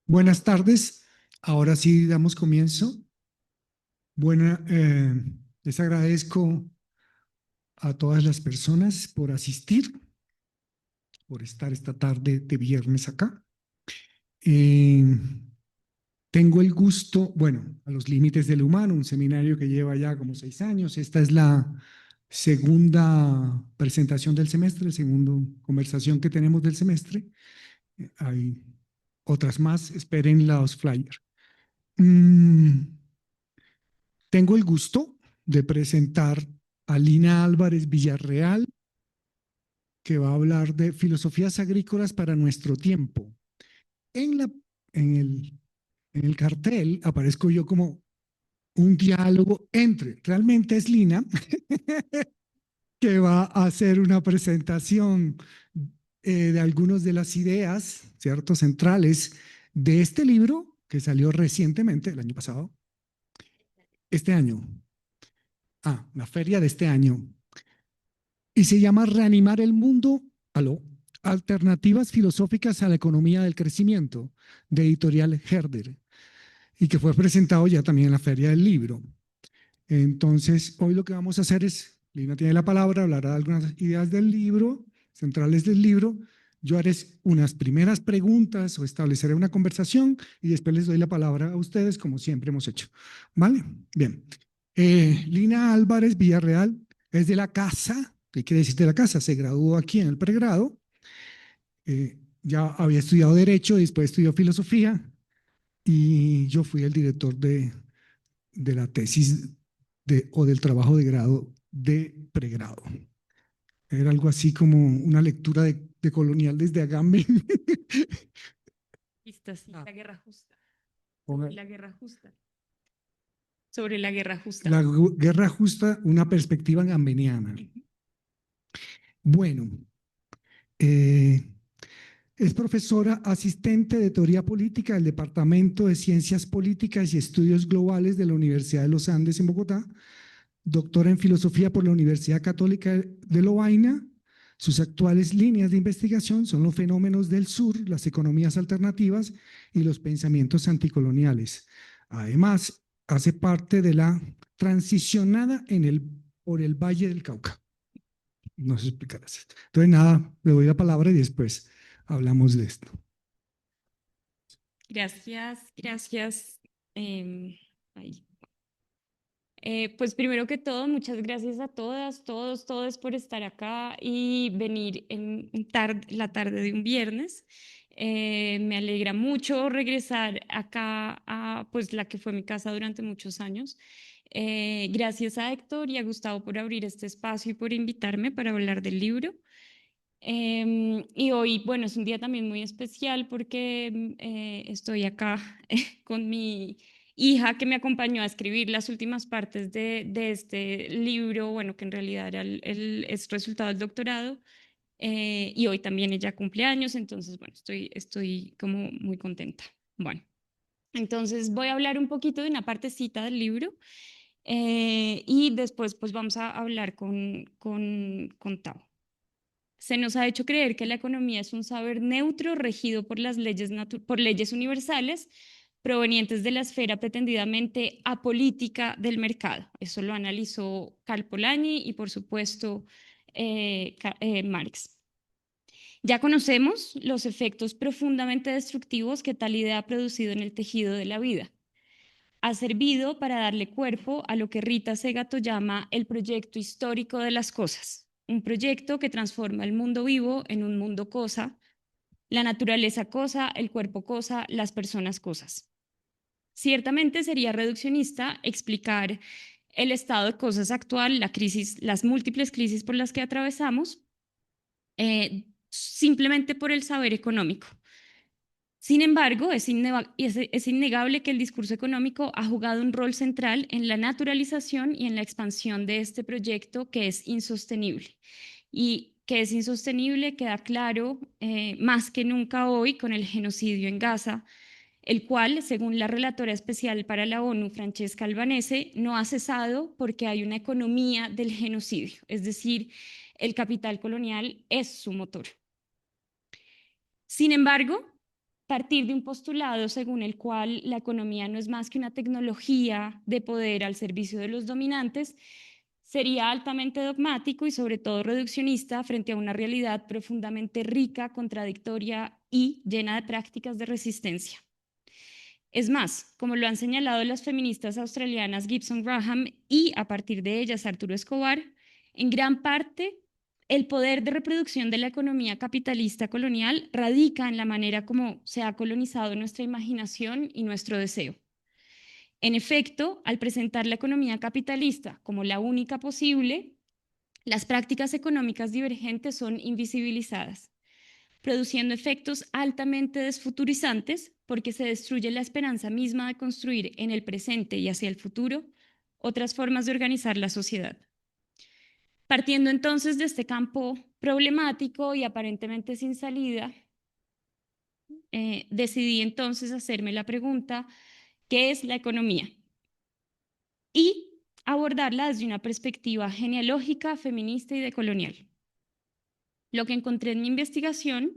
Buenas tardes. Ahora sí damos comienzo. Buena, les agradezco a todas las personas por asistir, por estar esta tarde de viernes acá. Eh, Tengo el gusto, bueno, a los límites del humano, un seminario que lleva ya como 6 años. Esta es la segunda presentación del semestre, la segunda conversación que tenemos del semestre. Hay otras más, esperen los flyers. Mm, Tengo el gusto de presentar a Lina Álvarez Villarreal, que va a hablar de filosofías agrícolas para nuestro tiempo. En, la, en, el, en el cartel aparezco yo como un diálogo realmente es Lina, que va a hacer una presentación de algunas de las ideas, ¿cierto?, centrales de este libro que salió recientemente, el año pasado, este año, la feria de este año, y se llama Reanimar el mundo, aló, Alternativas filosóficas a la economía del crecimiento, de editorial Herder, y que fue presentado ya también en la Feria del Libro. Entonces, hoy lo que vamos a hacer es, Lina tiene la palabra, hablará de algunas ideas del libro, centrales del libro. Yo haré unas primeras preguntas o estableceré una conversación y después les doy la palabra a ustedes, como siempre hemos hecho. ¿Vale? Bien. Lina Álvarez Villarreal es de la casa. ¿Qué quiere decir de la casa? Se graduó aquí en el pregrado. Ya había estudiado Derecho, después estudió Filosofía y yo fui el director de la tesis o del trabajo de grado de pregrado. Era algo así como una lectura de colonial desde Agamben. Justa, sí, la guerra justa. Ponga, La guerra justa. Sobre la guerra justa. la guerra justa, una perspectiva agambeniana. Bueno, eh, es profesora asistente de teoría política del Departamento de Ciencias Políticas y Estudios Globales de la Universidad de los Andes en Bogotá, doctora en filosofía por la Universidad Católica de Lovaina. Sus actuales líneas de investigación son los fenómenos del sur, las economías alternativas y los pensamientos anticoloniales. Además, hace parte de la transicionada por el Valle del Cauca. No se explicará. Entonces, nada, le doy la palabra y después hablamos de esto. Gracias, gracias. Ahí. Pues primero que todo, muchas gracias a todas, todos por estar acá y venir en la tarde de un viernes. Me alegra mucho regresar acá a pues la que fue mi casa durante muchos años. Gracias a Héctor y a Gustavo por abrir este espacio y por invitarme para hablar del libro. Y hoy, bueno, es un día también muy especial porque estoy acá con mi hija que me acompañó a escribir las últimas partes de este libro, bueno, que en realidad era es resultado del doctorado. Y hoy también ella cumpleaños, entonces, bueno, estoy como muy contenta. Bueno, entonces voy a hablar un poquito de una partecita del libro y después pues vamos a hablar con Tao. Se nos ha hecho creer que la economía es un saber neutro regido por las por leyes universales provenientes de la esfera pretendidamente apolítica del mercado. Eso lo analizó Karl Polanyi y, por supuesto, Marx. Ya conocemos los efectos profundamente destructivos que tal idea ha producido en el tejido de la vida. Ha servido para darle cuerpo a lo que Rita Segato llama el proyecto histórico de las cosas, un proyecto que transforma el mundo vivo en un mundo cosa, la naturaleza cosa, el cuerpo cosa, las personas cosas. Ciertamente sería reduccionista explicar el estado de cosas actual, la crisis, las múltiples crisis por las que atravesamos, simplemente por el saber económico. Sin embargo, es innegable que el discurso económico ha jugado un rol central en la naturalización y en la expansión de este proyecto que es insostenible. Y que es insostenible queda claro más que nunca hoy con el genocidio en Gaza, el cual, según la relatora especial para la ONU, Francesca Albanese, no ha cesado porque hay una economía del genocidio, es decir, el capital colonial es su motor. Sin embargo, partir de un postulado según el cual la economía no es más que una tecnología de poder al servicio de los dominantes, sería altamente dogmático y sobre todo reduccionista frente a una realidad profundamente rica, contradictoria y llena de prácticas de resistencia. Es más, como lo han señalado las feministas australianas Gibson Graham y a partir de ellas Arturo Escobar, en gran parte el poder de reproducción de la economía capitalista colonial radica en la manera como se ha colonizado nuestra imaginación y nuestro deseo. En efecto, al presentar la economía capitalista como la única posible, las prácticas económicas divergentes son invisibilizadas, produciendo efectos altamente desfuturizantes porque se destruye la esperanza misma de construir en el presente y hacia el futuro otras formas de organizar la sociedad. Partiendo entonces de este campo problemático y aparentemente sin salida, decidí entonces hacerme la pregunta, ¿qué es la economía? Y abordarla desde una perspectiva genealógica, feminista y decolonial. Lo que encontré en mi investigación,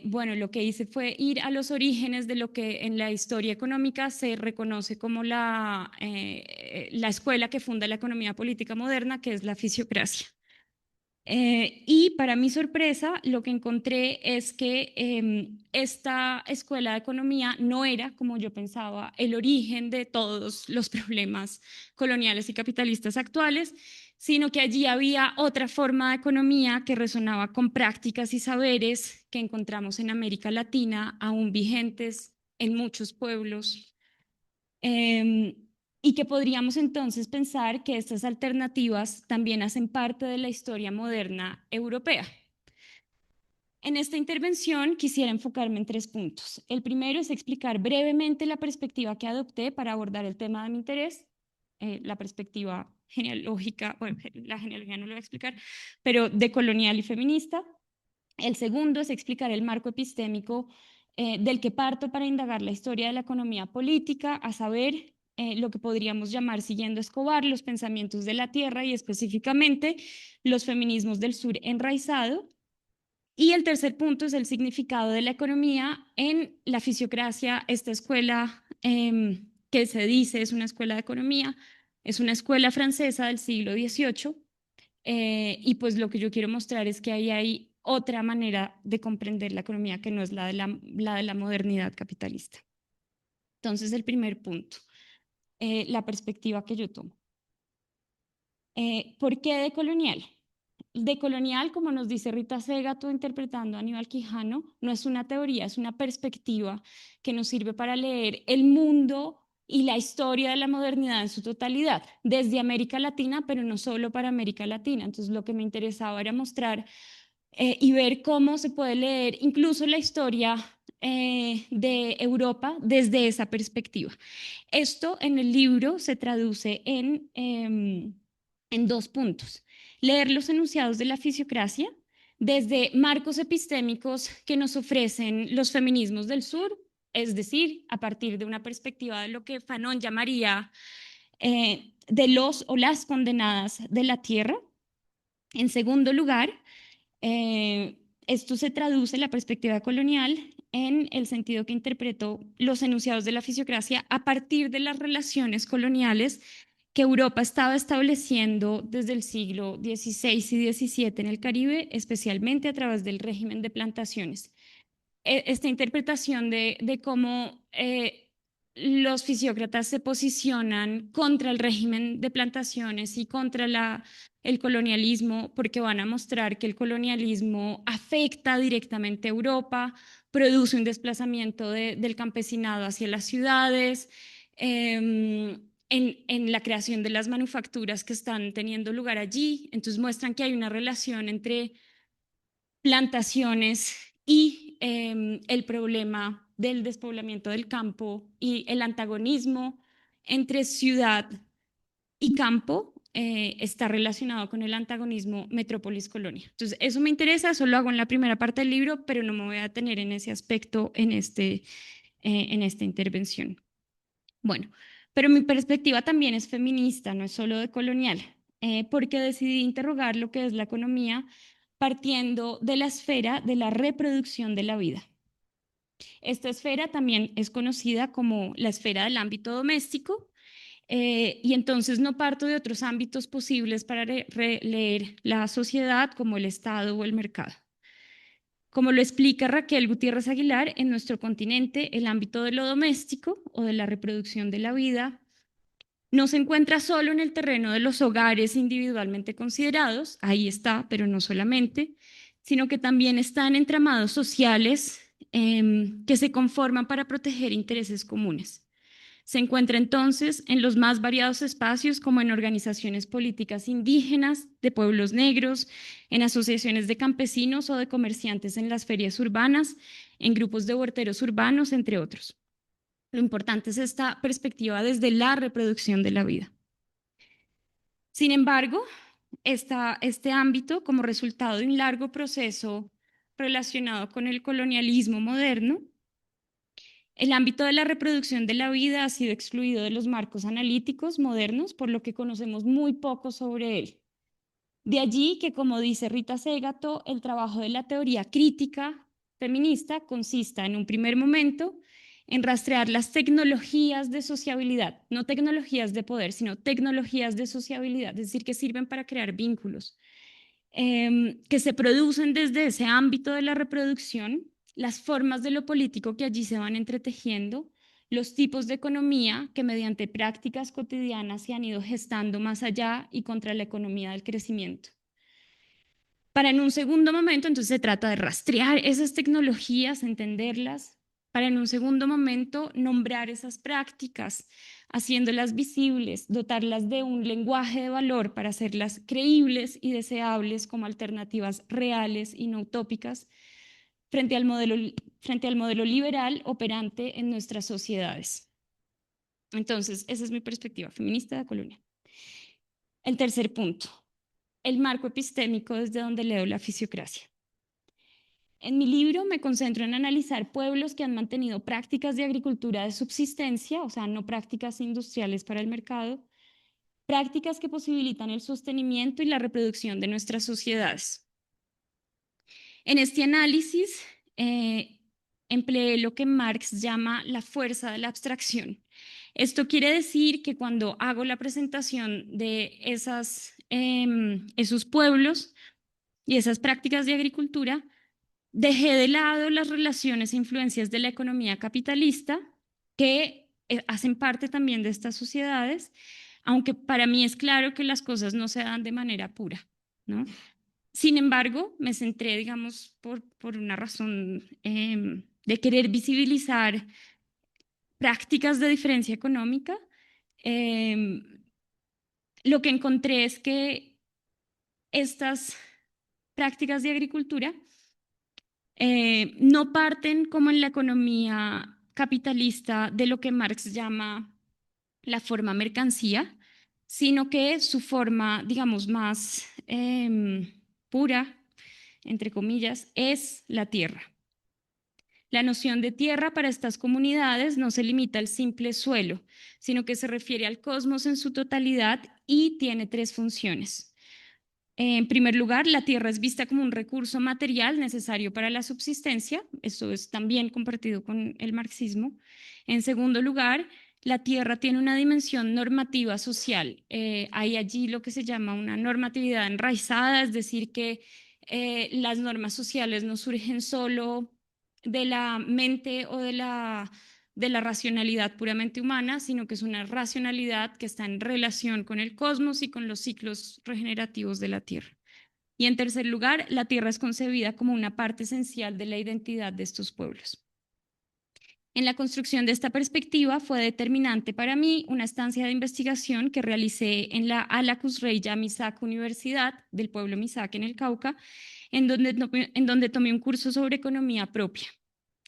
bueno, lo que hice fue ir a los orígenes de lo que en la historia económica se reconoce como la escuela que funda la economía política moderna, que es la fisiocracia. Y para mi sorpresa, lo que encontré es que esta escuela de economía no era, como yo pensaba, el origen de todos los problemas coloniales y capitalistas actuales, sino que allí había otra forma de economía que resonaba con prácticas y saberes que encontramos en América Latina, aún vigentes en muchos pueblos. Eh, y que podríamos entonces pensar que estas alternativas también hacen parte de la historia moderna europea. En esta intervención quisiera enfocarme en 3 puntos. El primero es explicar brevemente la perspectiva que adopté para abordar el tema de mi interés, la perspectiva genealógica, bueno, la genealogía no lo voy a explicar, pero decolonial y feminista. El segundo es explicar el marco epistémico del que parto para indagar la historia de la economía política, a saber, lo que podríamos llamar, siguiendo Escobar, los pensamientos de la tierra y específicamente los feminismos del sur enraizado. Y el tercer punto es el significado de la economía en la fisiocracia, esta escuela que se dice es una escuela de economía, es una escuela francesa del siglo XVIII, y pues lo que yo quiero mostrar es que ahí hay otra manera de comprender la economía que no es la de la modernidad capitalista. Entonces, el primer punto, la perspectiva que yo tomo. ¿Por qué decolonial? Decolonial, como nos dice Rita Segato interpretando a Aníbal Quijano, no es una teoría, es una perspectiva que nos sirve para leer el mundo y la historia de la modernidad en su totalidad, desde América Latina, pero no solo para América Latina. Entonces, lo que me interesaba era mostrar y ver cómo se puede leer incluso la historia de Europa desde esa perspectiva. Esto en el libro se traduce en 2 puntos. Leer los enunciados de la fisiocracia desde marcos epistémicos que nos ofrecen los feminismos del sur, es decir, a partir de una perspectiva de lo que Fanon llamaría de los o las condenadas de la tierra. En segundo lugar, esto se traduce, la perspectiva colonial, en el sentido que interpretó los enunciados de la fisiocracia a partir de las relaciones coloniales que Europa estaba estableciendo desde el siglo XVI y XVII en el Caribe, especialmente a través del régimen de plantaciones. Esta interpretación de cómo los fisiócratas se posicionan contra el régimen de plantaciones y contra el colonialismo, porque van a mostrar que el colonialismo afecta directamente a Europa, produce un desplazamiento del campesinado hacia las ciudades, en la creación de las manufacturas que están teniendo lugar allí. Entonces muestran que hay una relación entre plantaciones y el problema del despoblamiento del campo y el antagonismo entre ciudad y campo está relacionado con el antagonismo metrópolis-colonia. Entonces, eso me interesa, eso lo hago en la primera parte del libro, pero no me voy a detener en ese aspecto en esta intervención. Bueno, pero mi perspectiva también es feminista, no es solo de colonial, porque decidí interrogar lo que es la economía partiendo de la esfera de la reproducción de la vida. Esta esfera también es conocida como la esfera del ámbito doméstico, y entonces no parto de otros ámbitos posibles para leer la sociedad como el Estado o el mercado. Como lo explica Raquel Gutiérrez Aguilar, en nuestro continente el ámbito de lo doméstico o de la reproducción de la vida no se encuentra solo en el terreno de los hogares individualmente considerados, ahí está, pero no solamente, sino que también están entramados sociales que se conforman para proteger intereses comunes. Se encuentra entonces en los más variados espacios, como en organizaciones políticas indígenas, de pueblos negros, en asociaciones de campesinos o de comerciantes en las ferias urbanas, en grupos de huerteros urbanos, entre otros. Lo importante es esta perspectiva desde la reproducción de la vida. Sin embargo, este ámbito, como resultado de un largo proceso relacionado con el colonialismo moderno, el ámbito de la reproducción de la vida ha sido excluido de los marcos analíticos modernos, por lo que conocemos muy poco sobre él. De allí que, como dice Rita Segato, el trabajo de la teoría crítica feminista consista en un primer momento en rastrear las tecnologías de sociabilidad, no tecnologías de poder, sino tecnologías de sociabilidad, es decir, que sirven para crear vínculos, que se producen desde ese ámbito de la reproducción, las formas de lo político que allí se van entretejiendo, los tipos de economía que mediante prácticas cotidianas se han ido gestando más allá y contra la economía del crecimiento. Para en un segundo momento, entonces se trata de rastrear esas tecnologías, entenderlas, para en un segundo momento nombrar esas prácticas, haciéndolas visibles, dotarlas de un lenguaje de valor para hacerlas creíbles y deseables como alternativas reales y no utópicas frente al modelo liberal operante en nuestras sociedades. Entonces, esa es mi perspectiva feminista de Colonia. El tercer punto, el marco epistémico desde donde leo la fisiocracia. En mi libro me concentro en analizar pueblos que han mantenido prácticas de agricultura de subsistencia, o sea, no prácticas industriales para el mercado, prácticas que posibilitan el sostenimiento y la reproducción de nuestras sociedades. En este análisis empleé lo que Marx llama la fuerza de la abstracción. Esto quiere decir que cuando hago la presentación de esos pueblos y esas prácticas de agricultura, dejé de lado las relaciones e influencias de la economía capitalista que hacen parte también de estas sociedades, aunque para mí es claro que las cosas no se dan de manera pura, ¿no? Sin embargo, me centré, digamos, por una razón de querer visibilizar prácticas de diferencia económica. Lo que encontré es que estas prácticas de agricultura no parten como en la economía capitalista de lo que Marx llama la forma mercancía, sino que su forma, digamos, más pura, entre comillas, es la tierra. La noción de tierra para estas comunidades no se limita al simple suelo, sino que se refiere al cosmos en su totalidad y tiene tres funciones. En primer lugar, la tierra es vista como un recurso material necesario para la subsistencia. Esto es también compartido con el marxismo. En segundo lugar, la tierra tiene una dimensión normativa social. Hay allí lo que se llama una normatividad enraizada, es decir, que las normas sociales no surgen solo de la mente o de la racionalidad puramente humana, sino que es una racionalidad que está en relación con el cosmos y con los ciclos regenerativos de la Tierra. Y en tercer lugar, la Tierra es concebida como una parte esencial de la identidad de estos pueblos. En la construcción de esta perspectiva fue determinante para mí una estancia de investigación que realicé en la Alacus Reya Misak Universidad del pueblo Misak en el Cauca, en donde tomé un curso sobre economía propia.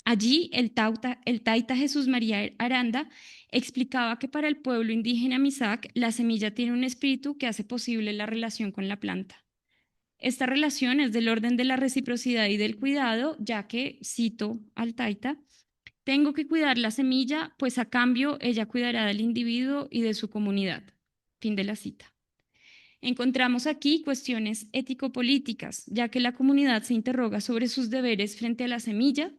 Allí, el taita Jesús María Aranda explicaba que para el pueblo indígena Misak, la semilla tiene un espíritu que hace posible la relación con la planta. Esta relación es del orden de la reciprocidad y del cuidado, ya que, cito al taita, tengo que cuidar la semilla, pues a cambio ella cuidará del individuo y de su comunidad. Fin de la cita. Encontramos aquí cuestiones ético-políticas, ya que la comunidad se interroga sobre sus deberes frente a la semilla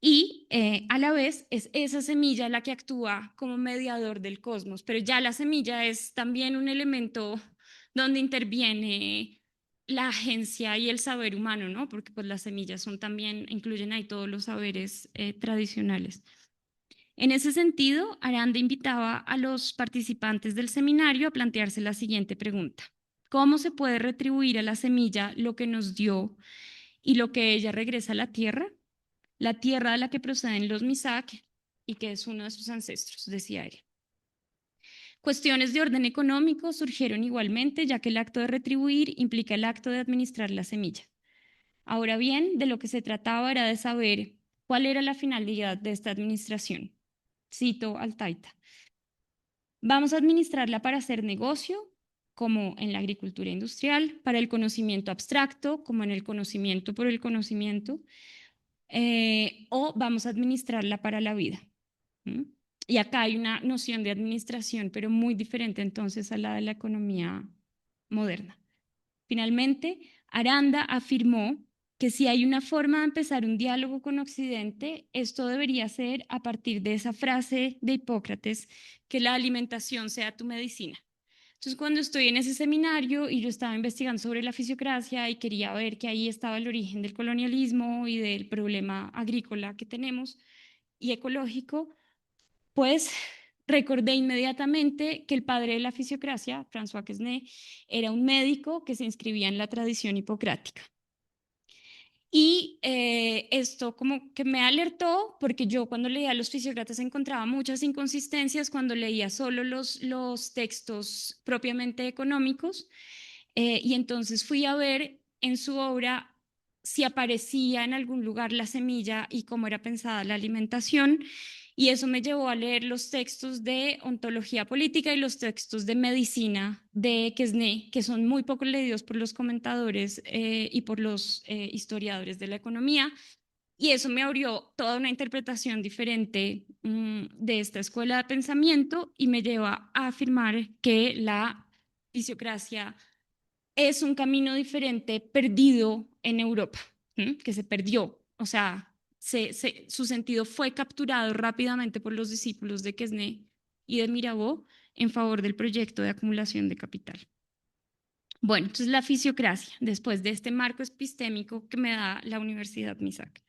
y a la vez es esa semilla la que actúa como mediador del cosmos, pero ya la semilla es también un elemento donde interviene la agencia y el saber humano, ¿no? Porque pues las semillas son también, incluyen ahí todos los saberes tradicionales. En ese sentido, Aranda invitaba a los participantes del seminario a plantearse la siguiente pregunta: ¿cómo se puede retribuir a la semilla lo que nos dio y lo que ella regresa a la tierra de la que proceden los Misak y que es uno de sus ancestros, decía él? Cuestiones de orden económico surgieron igualmente, ya que el acto de retribuir implica el acto de administrar la semilla. Ahora bien, de lo que se trataba era de saber cuál era la finalidad de esta administración. Cito al Taita: vamos a administrarla para hacer negocio, como en la agricultura industrial, para el conocimiento abstracto, como en el conocimiento por el conocimiento, o vamos a administrarla para la vida. ¿Mm? Y acá hay una noción de administración, pero muy diferente entonces a la de la economía moderna. Finalmente, Aranda afirmó que si hay una forma de empezar un diálogo con Occidente, esto debería ser a partir de esa frase de Hipócrates, que la alimentación sea tu medicina. Entonces, cuando estoy en ese seminario y yo estaba investigando sobre la fisiocracia y quería ver que ahí estaba el origen del colonialismo y del problema agrícola que tenemos y ecológico, pues recordé inmediatamente que el padre de la fisiocracia, François Quesnay, era un médico que se inscribía en la tradición hipocrática. Y esto como que me alertó, porque yo cuando leía a los fisiócratas encontraba muchas inconsistencias cuando leía solo los textos propiamente económicos, y entonces fui a ver en su obra si aparecía en algún lugar la semilla y cómo era pensada la alimentación, y eso me llevó a leer los textos de ontología política y los textos de medicina de Quesnay, que son muy poco leídos por los comentadores y por los historiadores de la economía. Y eso me abrió toda una interpretación diferente de esta escuela de pensamiento y me lleva a afirmar que la fisiocracia es un camino diferente perdido en Europa, que se perdió. O sea, su sentido fue capturado rápidamente por los discípulos de Quesnay y de Mirabeau en favor del proyecto de acumulación de capital. Bueno, entonces la fisiocracia, después de este marco epistémico que me da la Universidad Misak.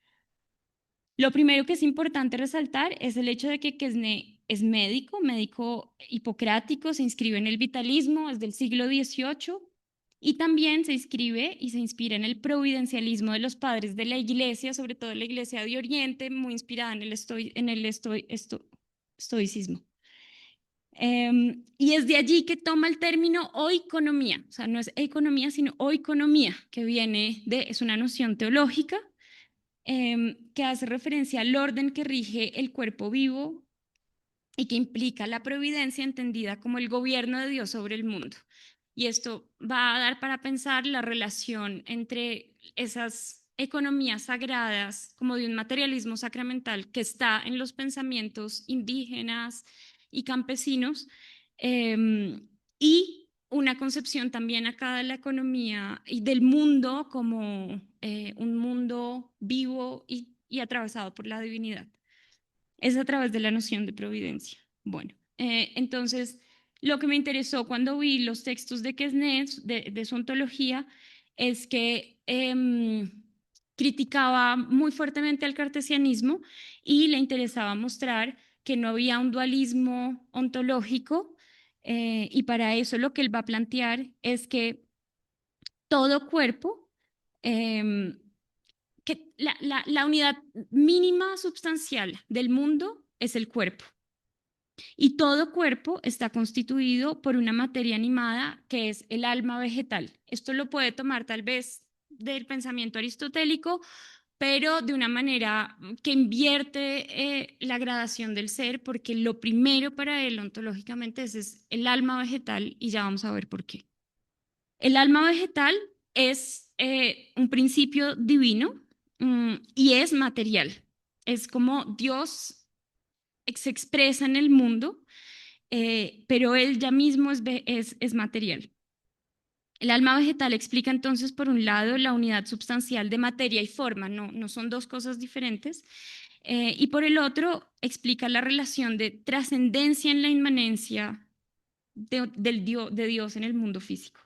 Lo primero que es importante resaltar es el hecho de que Quesnay es médico, médico hipocrático, se inscribe en el vitalismo, es del siglo XVIII, y también se inscribe y se inspira en el providencialismo de los padres de la iglesia, sobre todo la iglesia de Oriente, muy inspirada en el estoicismo. Y es de allí que toma el término oikonomía, o sea, no es economía, sino oikonomía, que es una noción teológica que hace referencia al orden que rige el cuerpo vivo y que implica la providencia entendida como el gobierno de Dios sobre el mundo. Y esto va a dar para pensar la relación entre esas economías sagradas, como de un materialismo sacramental que está en los pensamientos indígenas y campesinos, y una concepción también acá de la economía y del mundo como un mundo vivo y atravesado por la divinidad. Es a través de la noción de providencia. Bueno, entonces lo que me interesó cuando vi los textos de Quesnay, de su ontología, es que criticaba muy fuertemente al cartesianismo y le interesaba mostrar que no había un dualismo ontológico, y para eso lo que él va a plantear es que todo cuerpo, que la unidad mínima sustancial del mundo es el cuerpo. Y todo cuerpo está constituido por una materia animada que es el alma vegetal. Esto lo puede tomar tal vez del pensamiento aristotélico, pero de una manera que invierte la gradación del ser, porque lo primero para él ontológicamente es el alma vegetal, y ya vamos a ver por qué. El alma vegetal es un principio divino y es material. Es como Dios se expresa en el mundo, pero él ya mismo es material. El alma vegetal explica entonces, por un lado, la unidad substancial de materia y forma, no son dos cosas diferentes, y por el otro, explica la relación de trascendencia en la inmanencia de Dios en el mundo físico.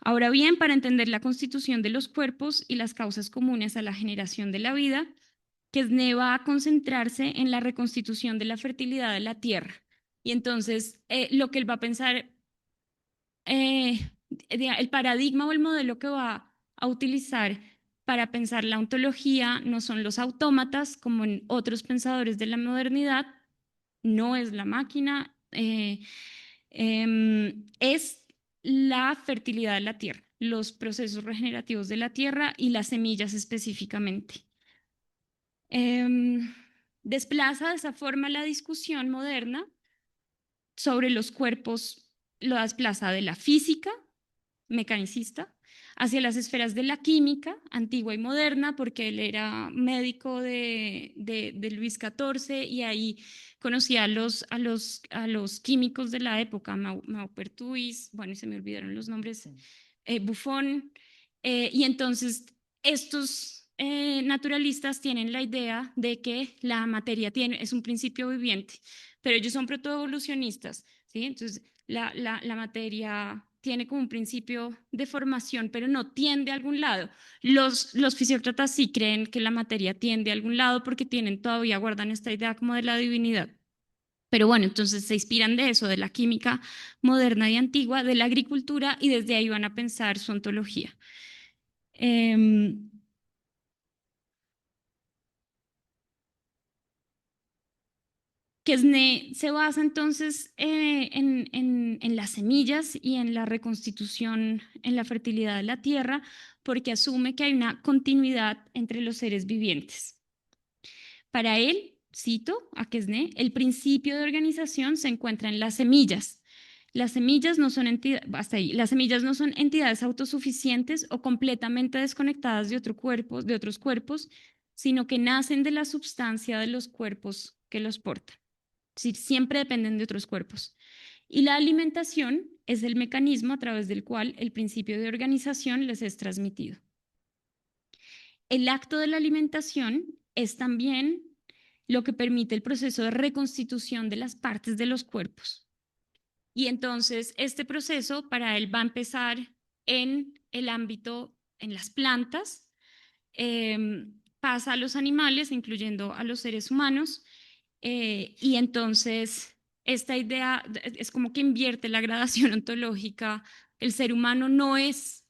Ahora bien, para entender la constitución de los cuerpos y las causas comunes a la generación de la vida, Quesnay va a concentrarse en la reconstitución de la fertilidad de la tierra. Y entonces, lo que él va a pensar, el paradigma o el modelo que va a utilizar para pensar la ontología no son los autómatas, como en otros pensadores de la modernidad, no es la máquina, es la fertilidad de la tierra, los procesos regenerativos de la tierra y las semillas específicamente. Desplaza de esa forma la discusión moderna sobre los cuerpos, lo desplaza de la física mecanicista hacia las esferas de la química antigua y moderna, porque él era médico de Luis XIV y ahí conocía a los químicos de la época, Maupertuis, bueno, se me olvidaron los nombres, Buffon, y entonces estos naturalistas tienen la idea de que la materia es un principio viviente, pero ellos son protoevolucionistas, ¿sí? Entonces la materia tiene como un principio de formación, pero no tiende a algún lado. Los fisiócratas sí creen que la materia tiende a algún lado porque todavía guardan esta idea como de la divinidad. Pero bueno, entonces se inspiran de eso, de la química moderna y antigua, de la agricultura, y desde ahí van a pensar su ontología. Quesnay se basa entonces en las semillas y en la reconstitución, en la fertilidad de la tierra, porque asume que hay una continuidad entre los seres vivientes. Para él, cito a Quesnay, el principio de organización se encuentra en las semillas. Las semillas no son hasta ahí, las semillas no son entidades autosuficientes o completamente desconectadas de otros cuerpos, sino que nacen de la substancia de los cuerpos que los portan. Es decir, siempre dependen de otros cuerpos. Y la alimentación es el mecanismo a través del cual el principio de organización les es transmitido. El acto de la alimentación es también lo que permite el proceso de reconstitución de las partes de los cuerpos. Y entonces este proceso para él va a empezar en el ámbito, en las plantas, pasa a los animales, incluyendo a los seres humanos, y entonces esta idea es como que invierte la gradación ontológica. El ser humano no es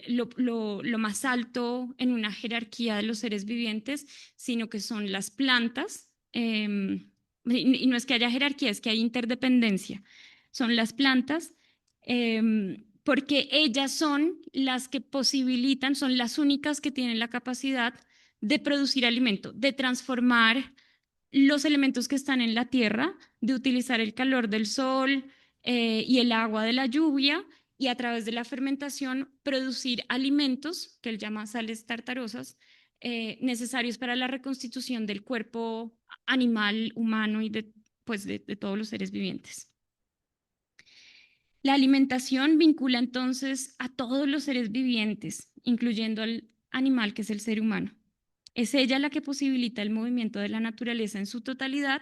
lo más alto en una jerarquía de los seres vivientes, sino que son las plantas. Y no es que haya jerarquía, es que hay interdependencia. Son las plantas, porque ellas son las que posibilitan, son las únicas que tienen la capacidad de producir alimento, de transformar los elementos que están en la tierra, de utilizar el calor del sol y el agua de la lluvia, y a través de la fermentación producir alimentos, que él llama sales tartarosas, necesarios para la reconstitución del cuerpo animal, humano y de todos los seres vivientes. La alimentación vincula entonces a todos los seres vivientes, incluyendo al animal que es el ser humano. Es ella la que posibilita el movimiento de la naturaleza en su totalidad,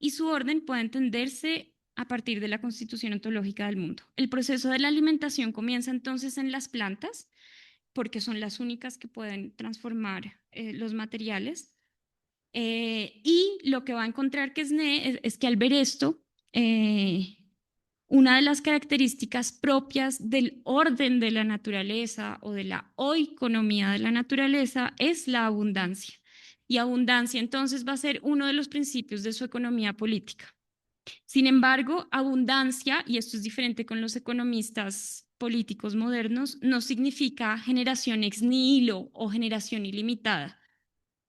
y su orden puede entenderse a partir de la constitución ontológica del mundo. El proceso de la alimentación comienza entonces en las plantas, porque son las únicas que pueden transformar los materiales. Y lo que va a encontrar Quesnay es que al ver esto, una de las características propias del orden de la naturaleza o de la oikonomía de la naturaleza es la abundancia. Y abundancia entonces va a ser uno de los principios de su economía política. Sin embargo, abundancia, y esto es diferente con los economistas políticos modernos, no significa generación ex nihilo o generación ilimitada,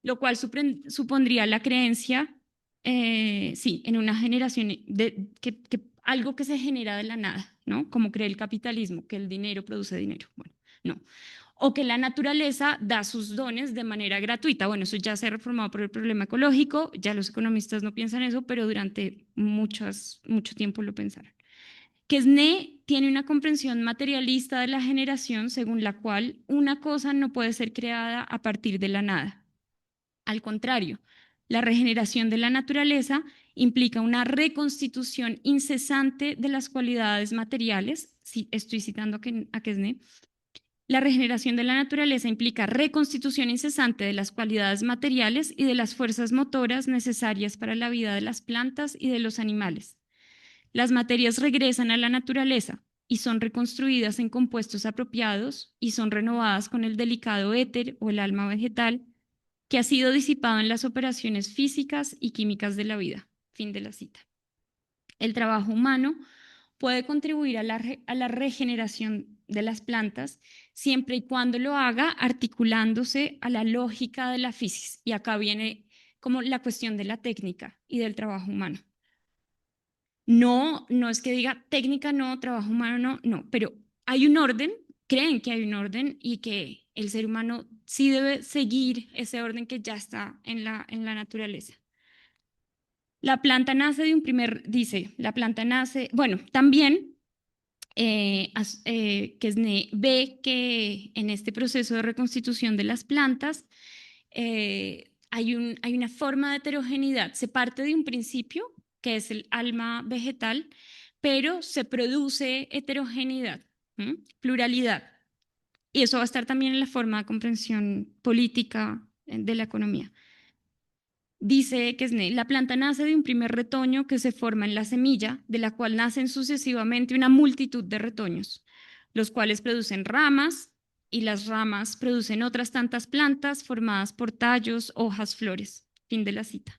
lo cual supondría la creencia, sí, en una generación que algo que se genera de la nada, ¿no? Como cree el capitalismo, que el dinero produce dinero. Bueno, no. O que la naturaleza da sus dones de manera gratuita. Bueno, eso ya se ha reformado por el problema ecológico, ya los economistas no piensan eso, pero durante mucho tiempo lo pensaron. Quesnay tiene una comprensión materialista de la generación según la cual una cosa no puede ser creada a partir de la nada. Al contrario, la regeneración de la naturaleza implica una reconstitución incesante de las cualidades materiales. Sí, estoy citando a Quesnay. La regeneración de la naturaleza implica reconstitución incesante de las cualidades materiales y de las fuerzas motoras necesarias para la vida de las plantas y de los animales. Las materias regresan a la naturaleza y son reconstruidas en compuestos apropiados y son renovadas con el delicado éter o el alma vegetal que ha sido disipado en las operaciones físicas y químicas de la vida. Fin de la cita. El trabajo humano puede contribuir a la regeneración de las plantas siempre y cuando lo haga articulándose a la lógica de la física. Y acá viene como la cuestión de la técnica y del trabajo humano. No, no es que diga técnica no, trabajo humano no, no, pero hay un orden, creen que hay un orden y que el ser humano sí debe seguir ese orden que ya está en la naturaleza. La planta nace de un primer, dice, la planta nace, bueno, también Quesnay ve que en este proceso de reconstitución de las plantas hay una forma de heterogeneidad. Se parte de un principio, que es el alma vegetal, pero se produce heterogeneidad, pluralidad. Y eso va a estar también en la forma de comprensión política de la economía. Dice Quesnay, la planta nace de un primer retoño que se forma en la semilla, de la cual nacen sucesivamente una multitud de retoños, los cuales producen ramas y las ramas producen otras tantas plantas formadas por tallos, hojas, flores. Fin de la cita.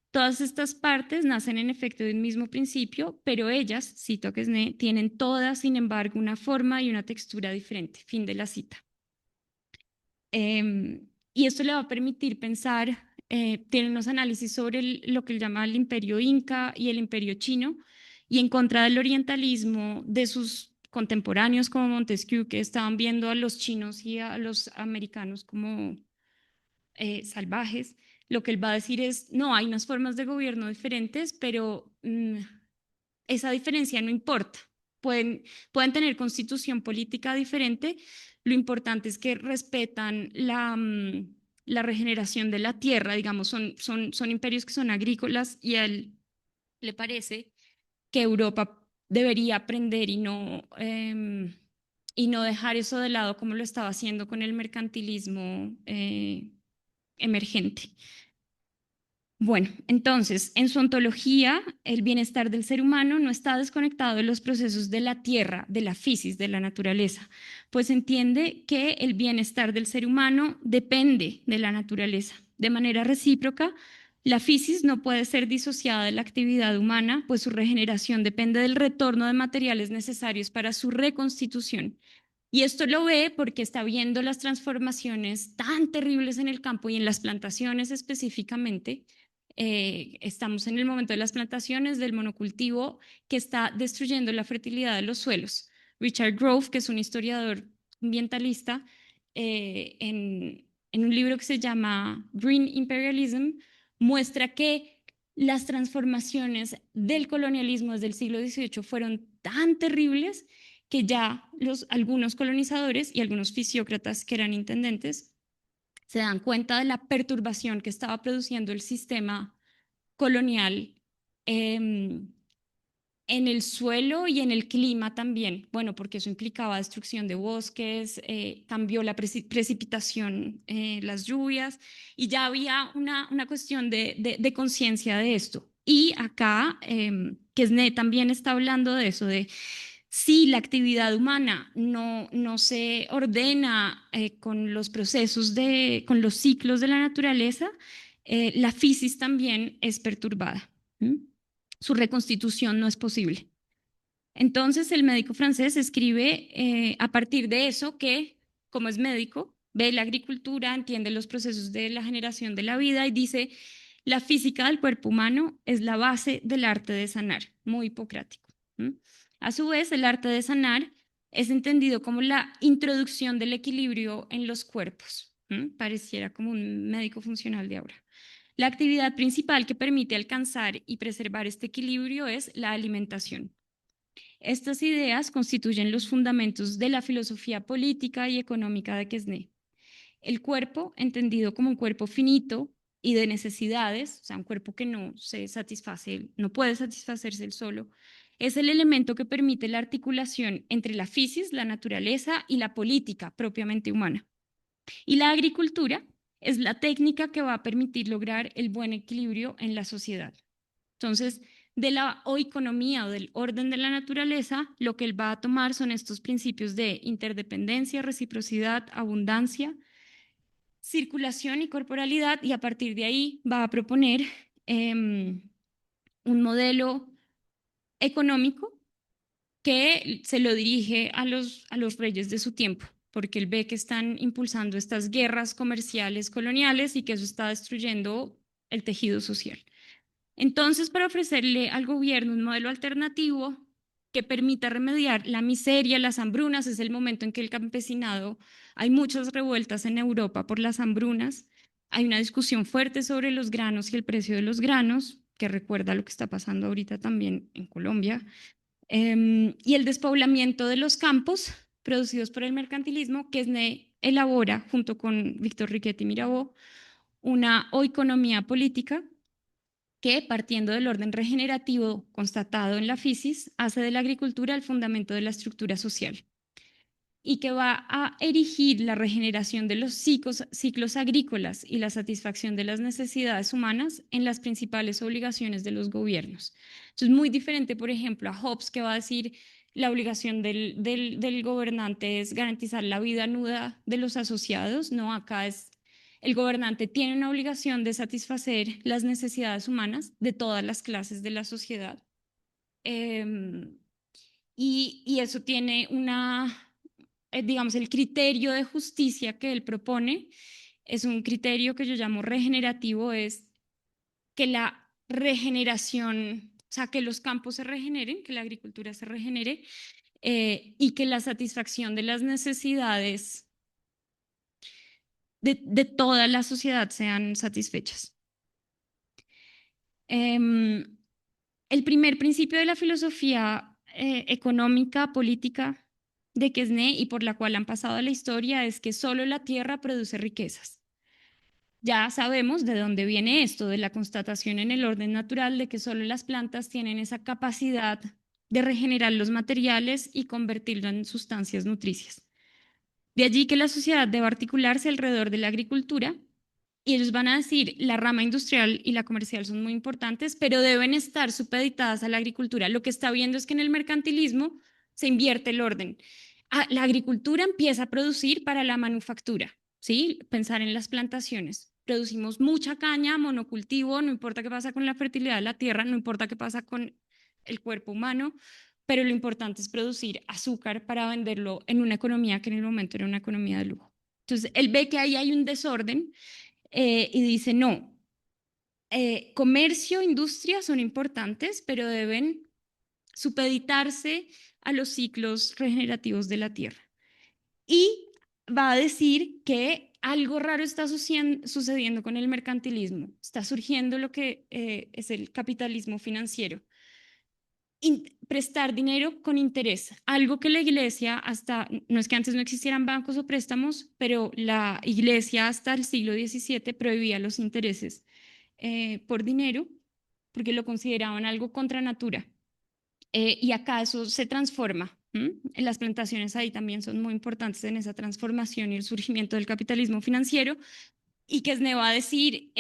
Todas estas partes nacen en efecto de un mismo principio, pero ellas, cito a Quesnay, tienen todas, sin embargo, una forma y una textura diferente. Fin de la cita. Y esto le va a permitir pensar, tiene unos análisis sobre lo que él llama el imperio inca y el imperio chino, y en contra del orientalismo de sus contemporáneos como Montesquieu, que estaban viendo a los chinos y a los americanos como salvajes. Lo que él va a decir es, no, hay unas formas de gobierno diferentes, pero esa diferencia no importa. Pueden tener constitución política diferente, lo importante es que respetan la regeneración de la tierra, digamos, son imperios que son agrícolas y a él le parece que Europa debería aprender y no dejar eso de lado como lo estaba haciendo con el mercantilismo emergente. Bueno, entonces, en su ontología, el bienestar del ser humano no está desconectado de los procesos de la tierra, de la fisis, de la naturaleza, pues entiende que el bienestar del ser humano depende de la naturaleza. De manera recíproca, la fisis no puede ser disociada de la actividad humana, pues su regeneración depende del retorno de materiales necesarios para su reconstitución. Y esto lo ve porque está viendo las transformaciones tan terribles en el campo y en las plantaciones específicamente. Estamos en el momento de las plantaciones, del monocultivo, que está destruyendo la fertilidad de los suelos. Richard Grove, que es un historiador ambientalista, en un libro que se llama Green Imperialism, muestra que las transformaciones del colonialismo desde el siglo XVIII fueron tan terribles que ya algunos colonizadores y algunos fisiócratas que eran intendentes se dan cuenta de la perturbación que estaba produciendo el sistema colonial en el suelo y en el clima también. Bueno, porque eso implicaba destrucción de bosques, cambió la precipitación, las lluvias, y ya había una cuestión de conciencia de esto. Y acá, Quesnay también está hablando de eso, de si la actividad humana no se ordena con los procesos, con los ciclos de la naturaleza, la fisis también es perturbada. Su reconstitución no es posible. Entonces el médico francés escribe a partir de eso que, como es médico, ve la agricultura, entiende los procesos de la generación de la vida y dice, la física del cuerpo humano es la base del arte de sanar, muy hipocrático. A su vez, el arte de sanar es entendido como la introducción del equilibrio en los cuerpos. Pareciera como un médico funcional de ahora. La actividad principal que permite alcanzar y preservar este equilibrio es la alimentación. Estas ideas constituyen los fundamentos de la filosofía política y económica de Quesnay. El cuerpo, entendido como un cuerpo finito y de necesidades, o sea, un cuerpo que no se satisface, no puede satisfacerse el solo, es el elemento que permite la articulación entre la physis, la naturaleza, y la política propiamente humana. Y la agricultura es la técnica que va a permitir lograr el buen equilibrio en la sociedad. Entonces, de la oikonomía o del orden de la naturaleza, lo que él va a tomar son estos principios de interdependencia, reciprocidad, abundancia, circulación y corporalidad, y a partir de ahí va a proponer un modelo económico que se lo dirige a los reyes de su tiempo, porque él ve que están impulsando estas guerras comerciales coloniales y que eso está destruyendo el tejido social. Entonces, para ofrecerle al gobierno un modelo alternativo que permita remediar la miseria, las hambrunas, es el momento en que el campesinado, hay muchas revueltas en Europa por las hambrunas, hay una discusión fuerte sobre los granos y el precio de los granos, que recuerda lo que está pasando ahorita también en Colombia, y el despoblamiento de los campos producidos por el mercantilismo, que SNE elabora junto con Víctor Riquetti Mirabeau una oikonomía política que, partiendo del orden regenerativo constatado en la fisis, hace de la agricultura el fundamento de la estructura social y que va a erigir la regeneración de los ciclos agrícolas y la satisfacción de las necesidades humanas en las principales obligaciones de los gobiernos. Entonces, muy diferente, por ejemplo, a Hobbes, que va a decir la obligación del gobernante es garantizar la vida nuda de los asociados. No, acá es el gobernante tiene una obligación de satisfacer las necesidades humanas de todas las clases de la sociedad. Y eso tiene digamos, el criterio de justicia que él propone es un criterio que yo llamo regenerativo, es que la regeneración, o sea, que los campos se regeneren, que la agricultura se regenere y que la satisfacción de las necesidades de toda la sociedad sean satisfechas. El primer principio de la filosofía económica, política de Quesnay y por la cual han pasado a la historia es que solo la tierra produce riquezas. Ya sabemos de dónde viene esto, de la constatación en el orden natural de que solo las plantas tienen esa capacidad de regenerar los materiales y convertirlo en sustancias nutricias. De allí que la sociedad debe articularse alrededor de la agricultura y ellos van a decir, la rama industrial y la comercial son muy importantes, pero deben estar supeditadas a la agricultura. Lo que está viendo es que en el mercantilismo se invierte el orden. La agricultura empieza a producir para la manufactura, ¿sí? Pensar en las plantaciones. Producimos mucha caña, monocultivo, no importa qué pasa con la fertilidad de la tierra, no importa qué pasa con el cuerpo humano, pero lo importante es producir azúcar para venderlo en una economía que en el momento era una economía de lujo. Entonces, él ve que ahí hay un desorden y dice, no, comercio, industria son importantes, pero deben supeditarse a los ciclos regenerativos de la tierra. Y va a decir que algo raro está sucediendo con el mercantilismo. Está surgiendo lo que es el capitalismo financiero. Prestar dinero con interés, algo que la iglesia hasta, no es que antes no existieran bancos o préstamos, pero la iglesia hasta el siglo XVII prohibía los intereses por dinero porque lo consideraban algo contra natura. Y acá eso se transforma. Las plantaciones ahí también son muy importantes en esa transformación y el surgimiento del capitalismo financiero. Y que Quesnay va a decir,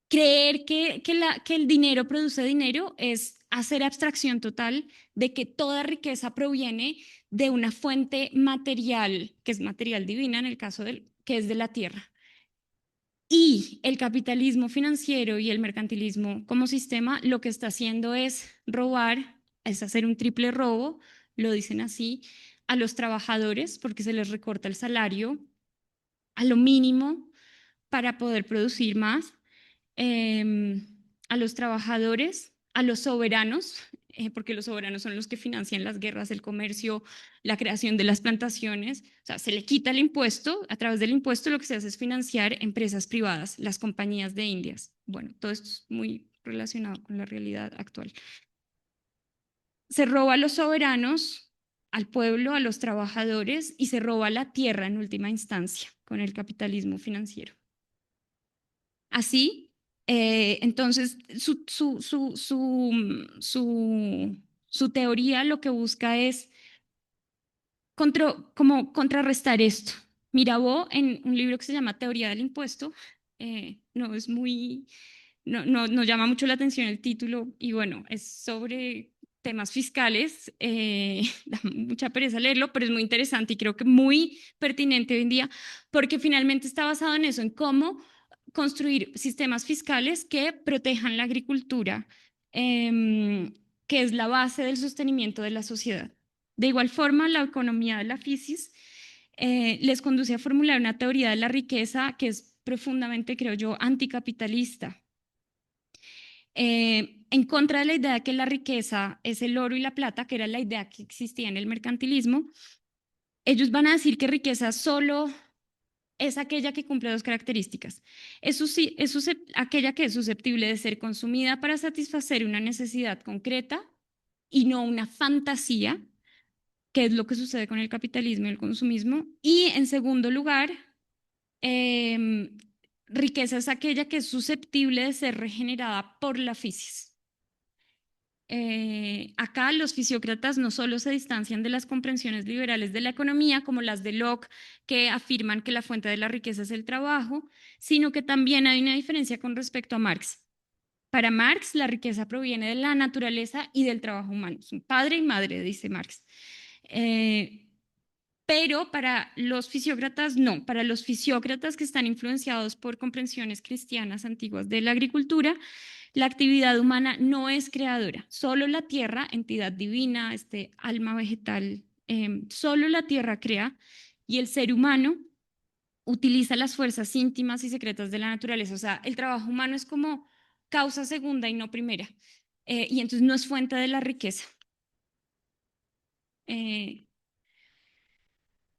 creer que el dinero produce dinero es hacer abstracción total de que toda riqueza proviene de una fuente material, que es material divina en el caso que es de la tierra. Y el capitalismo financiero y el mercantilismo como sistema lo que está haciendo es robar, es hacer un triple robo, lo dicen así, a los trabajadores porque se les recorta el salario a lo mínimo para poder producir más, a los trabajadores, a los soberanos, porque los soberanos son los que financian las guerras, el comercio, la creación de las plantaciones. O sea, se le quita el impuesto, a través del impuesto lo que se hace es financiar empresas privadas, las compañías de Indias. Bueno, todo esto es muy relacionado con la realidad actual. se roba a los soberanos, al pueblo, a los trabajadores y se roba la tierra en última instancia con el capitalismo financiero. Así, entonces, su teoría lo que busca es como contrarrestar esto. Mirabeau, en un libro que se llama Teoría del Impuesto, no es muy, no llama mucho la atención el título y bueno, es sobre temas fiscales, da mucha pereza leerlo, pero es muy interesante y creo que muy pertinente hoy en día porque finalmente está basado en eso, en cómo construir sistemas fiscales que protejan la agricultura, que es la base del sostenimiento de la sociedad. De igual forma, la economía de la fisis les conduce a formular una teoría de la riqueza que es profundamente, creo yo, anticapitalista, en contra de la idea de que la riqueza es el oro y la plata, que era la idea que existía en el mercantilismo. Ellos van a decir que riqueza solo es aquella que cumple dos características. Es aquella que es susceptible de ser consumida para satisfacer una necesidad concreta y no una fantasía, que es lo que sucede con el capitalismo y el consumismo. Y en segundo lugar, eh, riqueza es aquella que es susceptible de ser regenerada por la fisis. Acá los fisiócratas no solo se distancian de las comprensiones liberales de la economía, como las de Locke, que afirman que la fuente de la riqueza es el trabajo, sino que también hay una diferencia con respecto a Marx. Para Marx, la riqueza proviene de la naturaleza y del trabajo humano. Son padre y madre, dice Marx. Pero para los fisiócratas no, para los fisiócratas que están influenciados por comprensiones cristianas antiguas de la agricultura, la actividad humana no es creadora, solo la tierra, entidad divina, este alma vegetal, solo la tierra crea y el ser humano utiliza las fuerzas íntimas y secretas de la naturaleza. O sea, el trabajo humano es como causa segunda y no primera, y entonces no es fuente de la riqueza. Eh,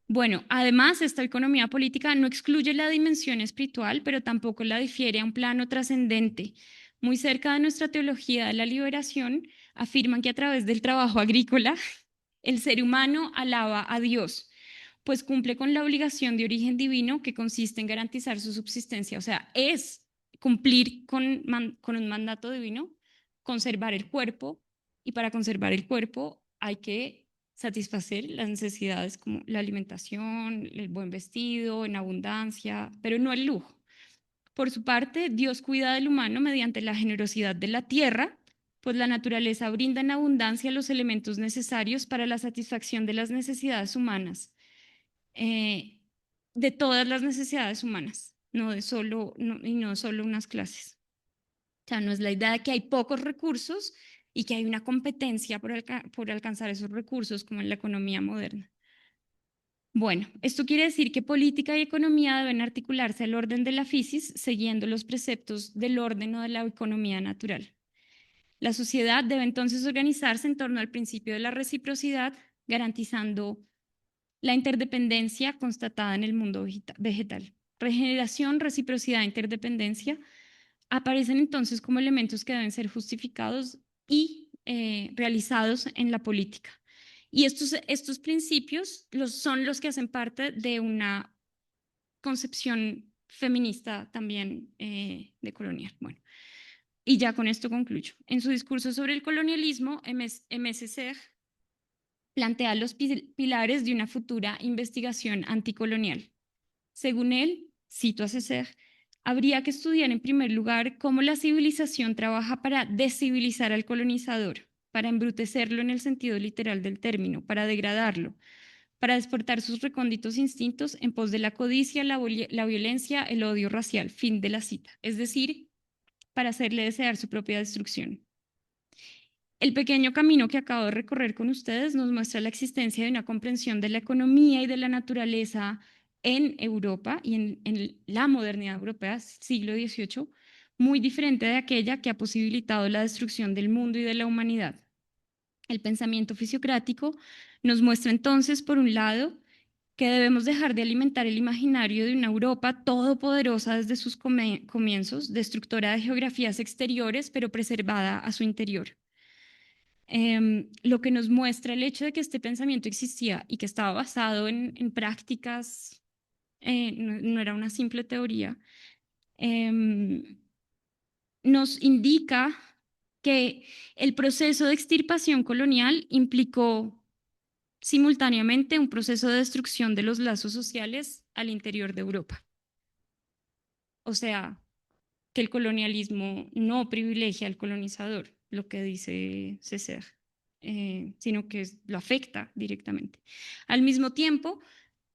Bueno, además, esta economía política no excluye la dimensión espiritual, pero tampoco la difiere a un plano trascendente. Muy cerca de nuestra teología de la liberación, afirman que a través del trabajo agrícola, el ser humano alaba a Dios, pues cumple con la obligación de origen divino que consiste en garantizar su subsistencia. O sea, es cumplir con un mandato divino, conservar el cuerpo, y para conservar el cuerpo hay que satisfacer las necesidades como la alimentación, el buen vestido, en abundancia, pero no el lujo. Por su parte, Dios cuida del humano mediante la generosidad de la tierra, pues la naturaleza brinda en abundancia los elementos necesarios para la satisfacción de las necesidades humanas, eh, de todas las necesidades humanas, y no solo unas clases. O sea, no es la idea de que hay pocos recursos y que hay una competencia por alcanzar esos recursos como en la economía moderna. Bueno, esto quiere decir que política y economía deben articularse al orden de la fisis, siguiendo los preceptos del orden o de la economía natural. La sociedad debe entonces organizarse en torno al principio de la reciprocidad, garantizando la interdependencia constatada en el mundo vegetal. Regeneración, reciprocidad e interdependencia aparecen entonces como elementos que deben ser justificados y realizados en la política. Y estos principios son los que hacen parte de una concepción feminista también de colonial. Bueno, y ya con esto concluyo. En su discurso sobre el colonialismo, M.S. Segg plantea los pilares de una futura investigación anticolonial. Según él, cito a Segg, habría que estudiar en primer lugar cómo la civilización trabaja para descivilizar al colonizador, para embrutecerlo en el sentido literal del término, para degradarlo, para desportar sus recónditos instintos en pos de la codicia, la violencia, el odio racial. Fin de la cita. Es decir, para hacerle desear su propia destrucción. El pequeño camino que acabo de recorrer con ustedes nos muestra la existencia de una comprensión de la economía y de la naturaleza en Europa y en la modernidad europea, siglo XVIII, muy diferente de aquella que ha posibilitado la destrucción del mundo y de la humanidad. El pensamiento fisiocrático nos muestra entonces, por un lado, que debemos dejar de alimentar el imaginario de una Europa todopoderosa desde sus comienzos, destructora de geografías exteriores, pero preservada a su interior. Lo que nos muestra el hecho de que este pensamiento existía y que estaba basado en prácticas, no era una simple teoría, em, nos indica que el proceso de extirpación colonial implicó simultáneamente un proceso de destrucción de los lazos sociales al interior de Europa. O sea, que el colonialismo no privilegia al colonizador, lo que dice César, sino que lo afecta directamente. Al mismo tiempo,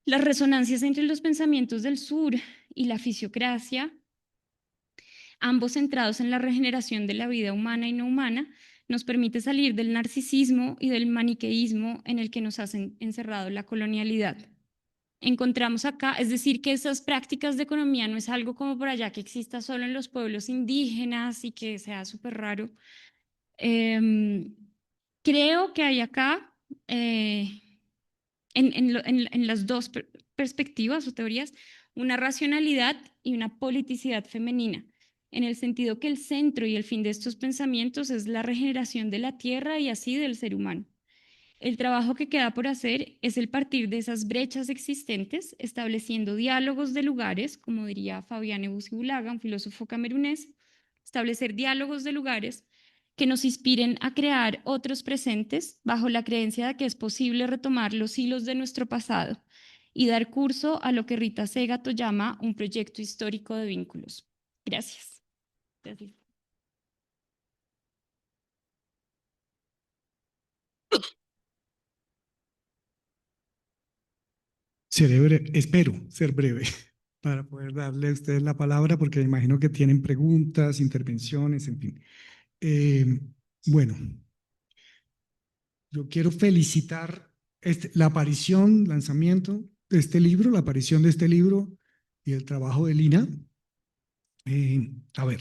las resonancias entre los pensamientos del sur y la fisiocracia, ambos centrados en la regeneración de la vida humana y no humana, nos permite salir del narcisismo y del maniqueísmo en el que nos hacen encerrado la colonialidad. Encontramos acá, es decir, que esas prácticas de economía no es algo como por allá que exista solo en los pueblos indígenas y que sea súper raro. Creo que hay acá, en las dos perspectivas o teorías, una racionalidad y una politicidad femenina, en el sentido que el centro y el fin de estos pensamientos es la regeneración de la tierra y así del ser humano. El trabajo que queda por hacer es el partir de esas brechas existentes, estableciendo diálogos de lugares, como diría Fabián Ebussi-Bulaga, un filósofo camerunés, establecer diálogos de lugares que nos inspiren a crear otros presentes bajo la creencia de que es posible retomar los hilos de nuestro pasado y dar curso a lo que Rita Segato llama un proyecto histórico de vínculos. Gracias. Gracias. Espero ser breve para poder darle a ustedes la palabra, porque me imagino que tienen preguntas, intervenciones, en fin. Eh, bueno, yo quiero felicitar la aparición, lanzamiento de este libro, la aparición de este libro y el trabajo de Lina. A ver,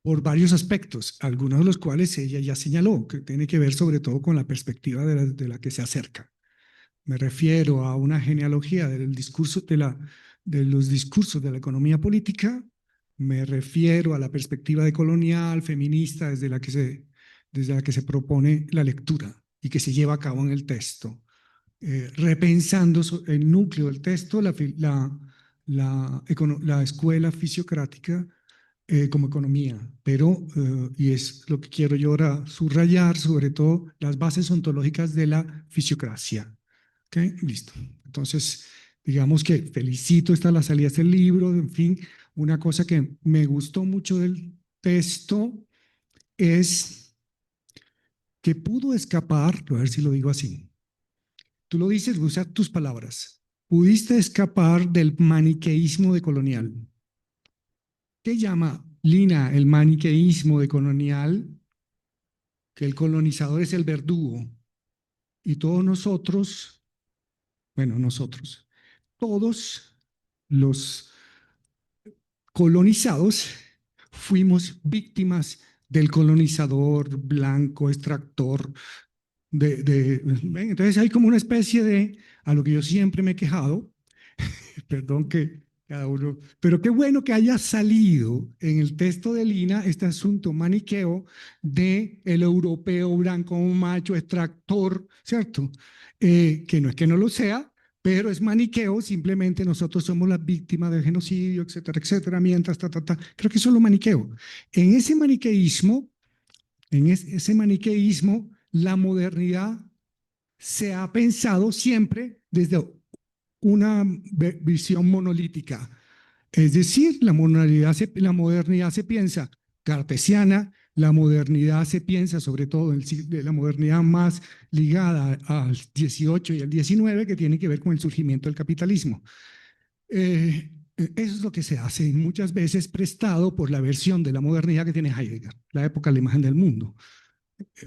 por varios aspectos, algunos de los cuales ella ya señaló, que tiene que ver sobre todo con la perspectiva de la que se acerca. Me refiero a una genealogía del discurso de los discursos de la economía política, me refiero a la perspectiva decolonial, feminista, desde la que se propone la lectura y que se lleva a cabo en el texto, repensando el núcleo del texto, la escuela fisiocrática como economía, pero, y es lo que quiero yo ahora subrayar, sobre todo las bases ontológicas de la fisiocracia. ¿Ok? Listo. Entonces, digamos que felicito la salida del libro, en fin, una cosa que me gustó mucho del texto es que pudo escapar, a ver si lo digo así, tú lo dices, usa tus palabras, pudiste escapar del maniqueísmo decolonial. ¿Qué llama Lina el maniqueísmo decolonial? Que el colonizador es el verdugo y todos nosotros, bueno, nosotros, todos los colonizados fuimos víctimas del colonizador blanco, extractor. Entonces hay como una especie de, a lo que yo siempre me he quejado, perdón que cada uno, pero qué bueno que haya salido en el texto de Lina este asunto maniqueo de el europeo blanco macho extractor, ¿cierto? Que no es que no lo sea, pero es maniqueo, simplemente nosotros somos las víctimas del genocidio, etcétera, etcétera, mientras, creo que eso es lo maniqueo. En ese maniqueísmo, ese maniqueísmo, la modernidad se ha pensado siempre desde una visión monolítica. Es decir, la modernidad se piensa cartesiana, la modernidad se piensa sobre todo en la modernidad más ligada al 18 y al 19, que tiene que ver con el surgimiento del capitalismo. Eso es lo que se hace muchas veces prestado por la versión de la modernidad que tiene Heidegger, la época de la imagen del mundo.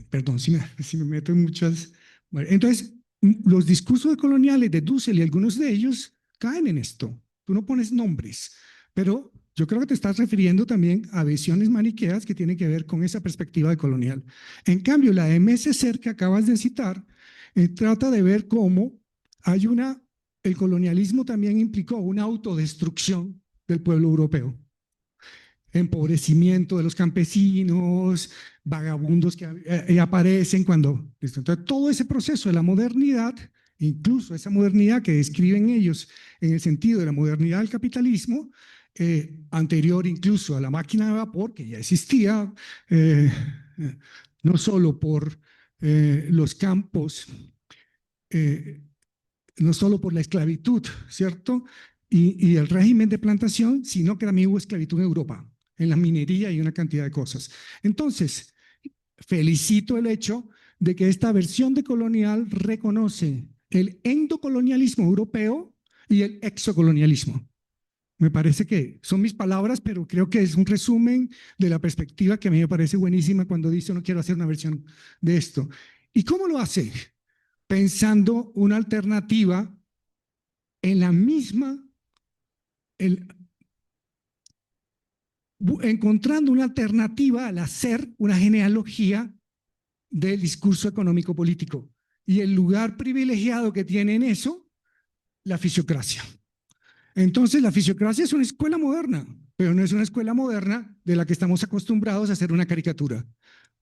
Perdón si me meto en muchas. Bueno, entonces, los discursos coloniales de Dussel y algunos de ellos caen en esto. Tú no pones nombres, pero yo creo que te estás refiriendo también a visiones maniqueas que tienen que ver con esa perspectiva de colonial. En cambio, la MS Ser que acabas de citar trata de ver cómo hay el colonialismo también implicó una autodestrucción del pueblo europeo. empobrecimiento de los campesinos, vagabundos que aparecen cuando... Entonces, todo ese proceso de la modernidad, incluso esa modernidad que describen ellos en el sentido de la modernidad del capitalismo, anterior incluso a la máquina de vapor, que ya existía, eh, no solo por los campos, eh, no solo por la esclavitud, ¿cierto? Y el régimen de plantación, sino que también hubo esclavitud en Europa, en la minería y una cantidad de cosas. Entonces, felicito el hecho de que esta versión de colonial reconoce el endocolonialismo europeo y el exocolonialismo. Me parece que son mis palabras, pero creo que es un resumen de la perspectiva que a mí me parece buenísima cuando dice no quiero hacer una versión de esto. ¿Y cómo lo hace? Pensando una alternativa en la misma, el, encontrando una alternativa al hacer una genealogía del discurso económico político y el lugar privilegiado que tiene en eso la fisiocracia. Entonces, la fisiocracia es una escuela moderna, pero no es una escuela moderna de la que estamos acostumbrados a hacer una caricatura.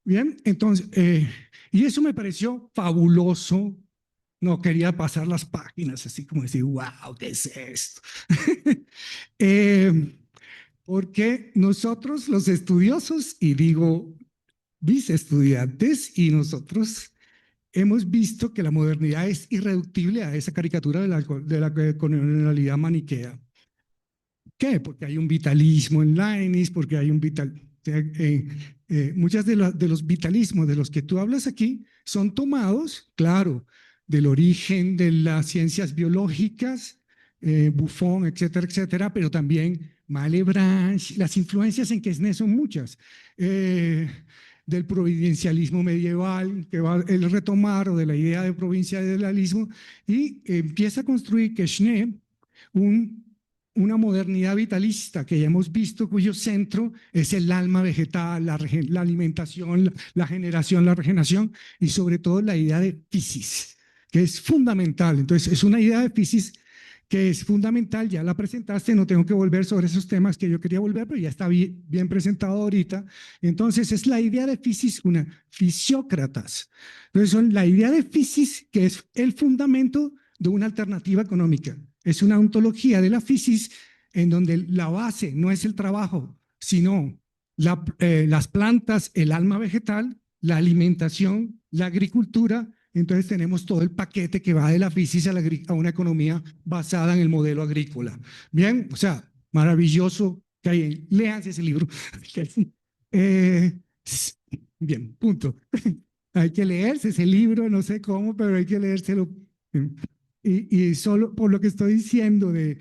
Bien, entonces, y eso me pareció fabuloso. No quería pasar las páginas así como decir, wow, ¿qué es esto? eh, porque nosotros los estudiosos, y digo mis estudiantes y nosotros, hemos visto que la modernidad es irreductible a esa caricatura de la colonialidad maniquea. ¿Qué? Porque hay un vitalismo en Leibniz, porque hay un vital... muchas de los vitalismos de los que tú hablas aquí son tomados, claro, del origen de las ciencias biológicas, Buffon, etcétera, etcétera, pero también Malebranche, las influencias en Quesnay son muchas, del providencialismo medieval que va a retomar, o de la idea de provincialismo, y empieza a construir Quesnay un una modernidad vitalista que ya hemos visto, cuyo centro es el alma vegetal, la alimentación, la generación, la regeneración y sobre todo la idea de physis, que es fundamental. Entonces, es una idea de physis que es fundamental, ya la presentaste, no tengo que volver sobre esos temas que yo quería volver, pero ya está bien presentado ahorita. Entonces, es la idea de physis, una fisiócratas. Entonces, son la idea de physis, que es el fundamento de una alternativa económica. Es una ontología de la physis en donde la base no es el trabajo, sino las plantas, el alma vegetal, la alimentación, la agricultura. Entonces tenemos todo el paquete que va de la physis a una economía basada en el modelo agrícola. Bien, o sea, maravilloso que hay. Léanse ese libro. eh, bien, punto. Hay que leerse ese libro, no sé cómo, pero hay que leérselo. Y solo por lo que estoy diciendo de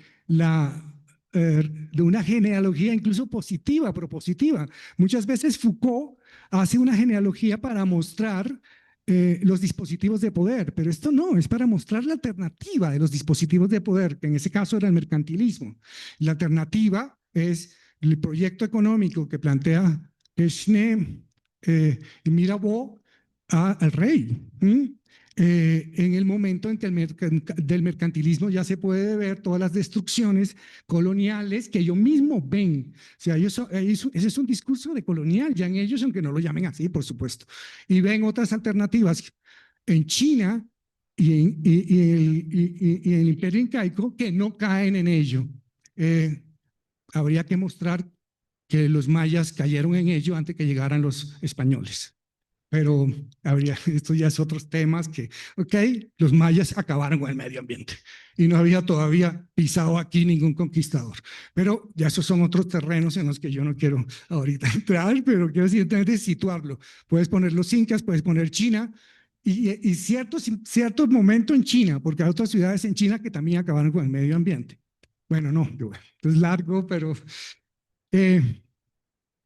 una genealogía incluso positiva, propositiva. Muchas veces Foucault hace una genealogía para mostrar los dispositivos de poder, pero esto no, es para mostrar la alternativa de los dispositivos de poder, que en ese caso era el mercantilismo. La alternativa es el proyecto económico que plantea Keshne y Mirabeau al rey. En el momento en que del mercantilismo ya se puede ver todas las destrucciones coloniales que ellos mismos ven. O sea, ese es un discurso de colonial, ya en ellos, aunque no lo llamen así, por supuesto. Y ven otras alternativas en China y en el imperio incaico que no caen en ello. Habría que mostrar que los mayas cayeron en ello antes que llegaran los españoles. Pero esto ya es otros temas que, ok, los mayas acabaron con el medio ambiente y no había todavía pisado aquí ningún conquistador. Pero ya esos son otros terrenos en los que yo no quiero ahorita entrar, pero quiero simplemente situarlo. Puedes poner los incas, puedes poner China y ciertos momentos en China, porque hay otras ciudades en China que también acabaron con el medio ambiente. Bueno, no, es largo, pero eh,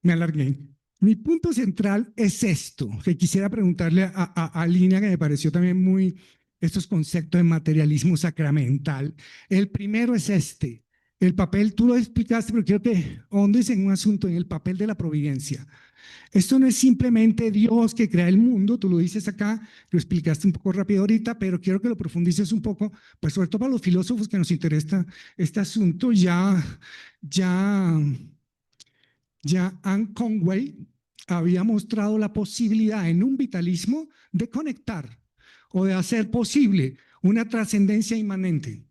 me alargué. Mi punto central es esto, que quisiera preguntarle a Lina, que me pareció también muy estos conceptos de materialismo sacramental. El primero es este, el papel, tú lo explicaste, pero quiero que ahondes en un asunto, en el papel de la providencia. Esto no es simplemente Dios que crea el mundo, tú lo dices acá, lo explicaste un poco rápido ahorita, pero quiero que lo profundices un poco, pues sobre todo para los filósofos que nos interesa este asunto, ya ya Anne Conway había mostrado la posibilidad en un vitalismo de conectar o de hacer posible una trascendencia inmanente.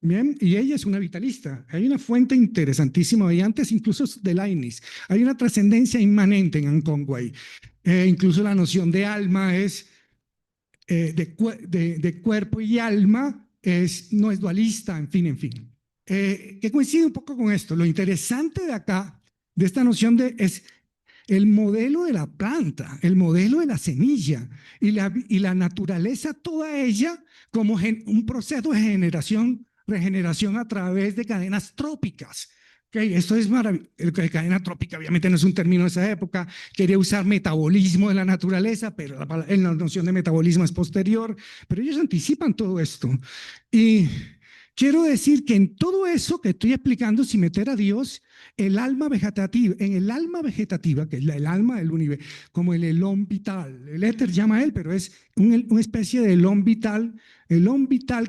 Bien, y ella es una vitalista. Hay una fuente interesantísima, y antes incluso de Leibniz. Hay una trascendencia inmanente en Anne Conway. Incluso la noción de alma es de cuerpo y alma no es dualista, en fin, en fin. Que coincide un poco con esto. Lo interesante de acá, de esta noción es el modelo de la planta, el modelo de la semilla y la naturaleza, toda ella como un proceso de regeneración a través de cadenas trópicas. Okay, esto es maravilloso. Cadena trópica obviamente no es un término de esa época, quería usar metabolismo de la naturaleza, pero la noción de metabolismo es posterior, pero ellos anticipan todo esto. Y quiero decir que en todo eso que estoy explicando, sin meter a Dios, el alma vegetativa, en el alma vegetativa, que es el alma del universo, como el elón vital, el éter llama a él, pero es una especie de elón vital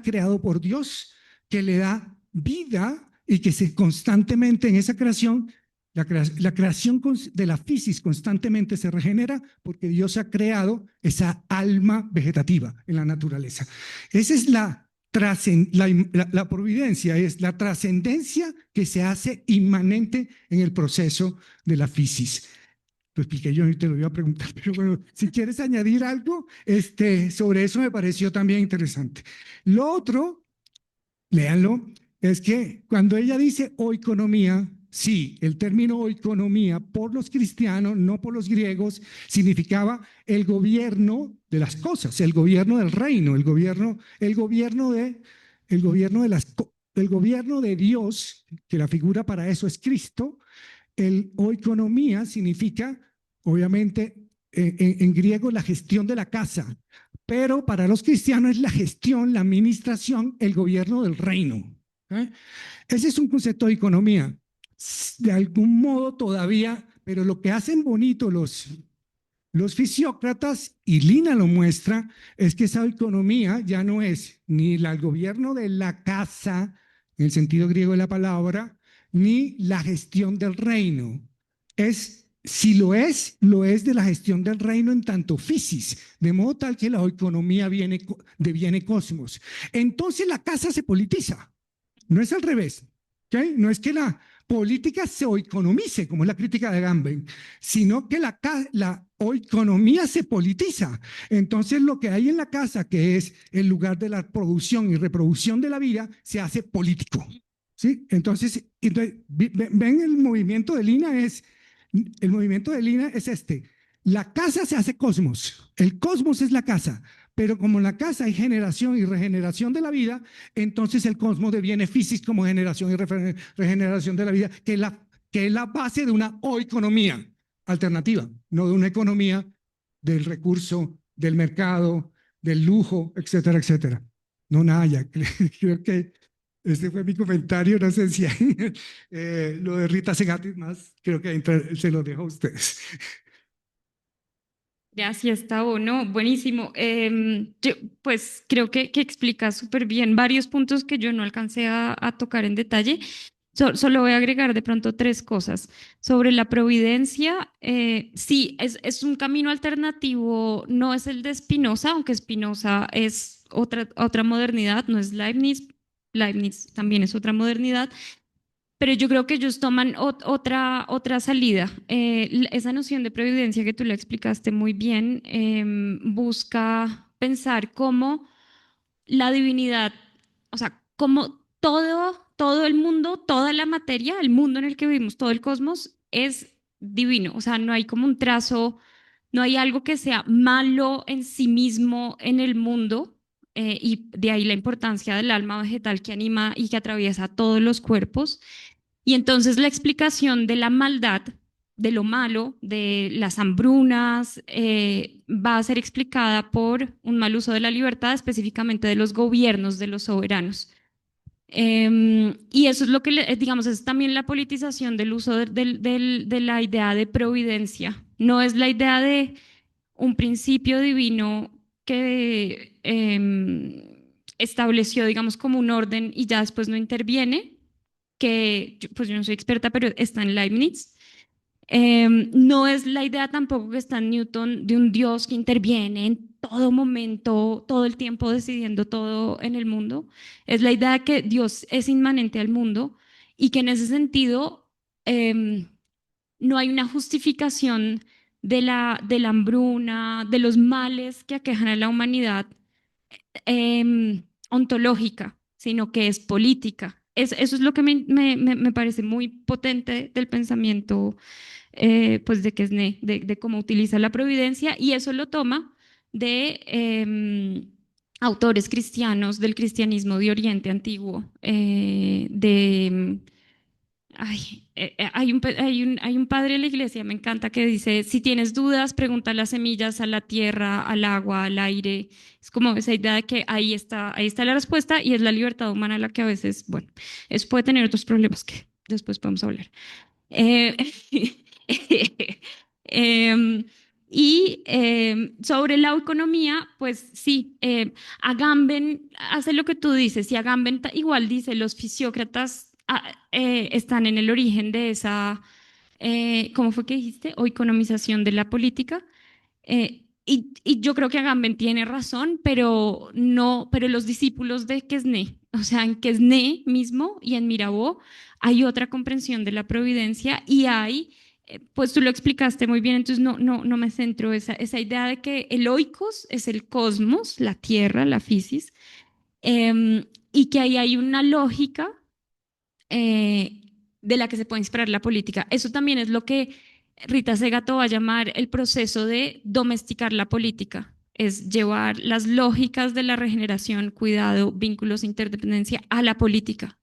creado por Dios que le da vida y que se constantemente en esa creación, la creación de la fisis constantemente se regenera porque Dios ha creado esa alma vegetativa en la naturaleza. Esa es la providencia, es la trascendencia que se hace inmanente en el proceso de la fisis. Lo expliqué yo y te lo iba a preguntar, pero bueno, si quieres añadir algo, sobre eso me pareció también interesante. Lo otro, léanlo, es que cuando ella dice oikonomía, sí, el término oikonomía por los cristianos, no por los griegos, significaba el gobierno de las cosas, el gobierno del reino, el gobierno de Dios, que la figura para eso es Cristo. El oikonomía significa, obviamente, en griego, la gestión de la casa, pero para los cristianos es la gestión, la administración, el gobierno del reino. ¿Eh? Ese es un concepto de economía. De algún modo todavía, pero lo que hacen bonito los fisiócratas, y Lina lo muestra, es que esa economía ya no es ni el gobierno de la casa, en el sentido griego de la palabra, ni la gestión del reino. Si lo es de la gestión del reino en tanto fisis, de modo tal que la economía deviene cosmos. Entonces la casa se politiza, no es al revés. ¿Okay? No es que la política se oeconomice, como es la crítica de Gamben, sino que la oeconomía se politiza. Entonces lo que hay en la casa, que es el lugar de la producción y reproducción de la vida, se hace político. ¿Sí? Entonces ven el movimiento de Lina es este. La casa se hace cosmos, el cosmos es la casa, pero como en la casa hay generación y regeneración de la vida, entonces el cosmos deviene físico como generación y regeneración de la vida, que es la base de una economía alternativa, no de una economía del recurso, del mercado, del lujo, etcétera, etcétera. No, nada, ya. Creo que este fue mi comentario. No sé si lo de Rita Segatis más, creo que se lo dejo a ustedes. Gracias, Tavo. No, buenísimo. Yo, pues creo que explicas súper bien varios puntos que yo no alcancé a tocar en detalle. Solo voy a agregar de pronto tres cosas. Sobre la providencia, sí, es un camino alternativo, no es el de Spinoza, aunque Spinoza es otra modernidad, no es Leibniz. Leibniz también es otra modernidad, pero yo creo que ellos toman otra salida. Esa noción de providencia que tú le explicaste muy bien busca pensar cómo la divinidad, o sea, cómo todo el mundo, toda la materia, el mundo en el que vivimos, todo el cosmos es divino. O sea, no hay como un trazo, no hay algo que sea malo en sí mismo en el mundo. Y de ahí la importancia del alma vegetal que anima y que atraviesa todos los cuerpos. Y entonces la explicación de la maldad, de lo malo, de las hambrunas, va a ser explicada por un mal uso de la libertad, específicamente de los gobiernos, de los soberanos. Y eso es lo que, digamos, es también la politización del uso de la idea de providencia. No es la idea de un principio divino que estableció, digamos, como un orden y ya después no interviene, que pues yo no soy experta, pero está en Leibniz. No es la idea tampoco que está en Newton de un Dios que interviene en todo momento, todo el tiempo decidiendo todo en el mundo. Es la idea de que Dios es inmanente al mundo y que en ese sentido eh, no hay una justificación de la hambruna, de los males que aquejan a la humanidad ontológica, sino que es política. Eso es lo que me parece muy potente del pensamiento pues de Quesnay, de cómo utiliza la providencia, y eso lo toma de autores cristianos del cristianismo de Oriente Antiguo, hay un padre de la iglesia, me encanta, que dice, si tienes dudas, pregunta a las semillas, a la tierra, al agua, al aire. Es como esa idea de que ahí está la respuesta, y es la libertad humana la que a veces, bueno, eso puede tener otros problemas que después podemos hablar. Eh, em, sobre la economía, pues sí, Agamben hace lo que tú dices, y Agamben igual dice, los fisiócratas están en el origen de esa, ¿cómo fue que dijiste? O economización de la política. Y yo creo que Agamben tiene razón, pero no, pero los discípulos de Quesnay, o sea, en Quesnay mismo y en Mirabeau hay otra comprensión de la providencia, y hay, pues tú lo explicaste muy bien, entonces no me centro esa idea de que el oikos es el cosmos, la tierra, la fisis, y que ahí hay una lógica eh, de la que se puede inspirar la política. Eso también es lo que Rita Segato va a llamar el proceso de domesticar la política, es llevar las lógicas de la regeneración, cuidado, vínculos, interdependencia a la política.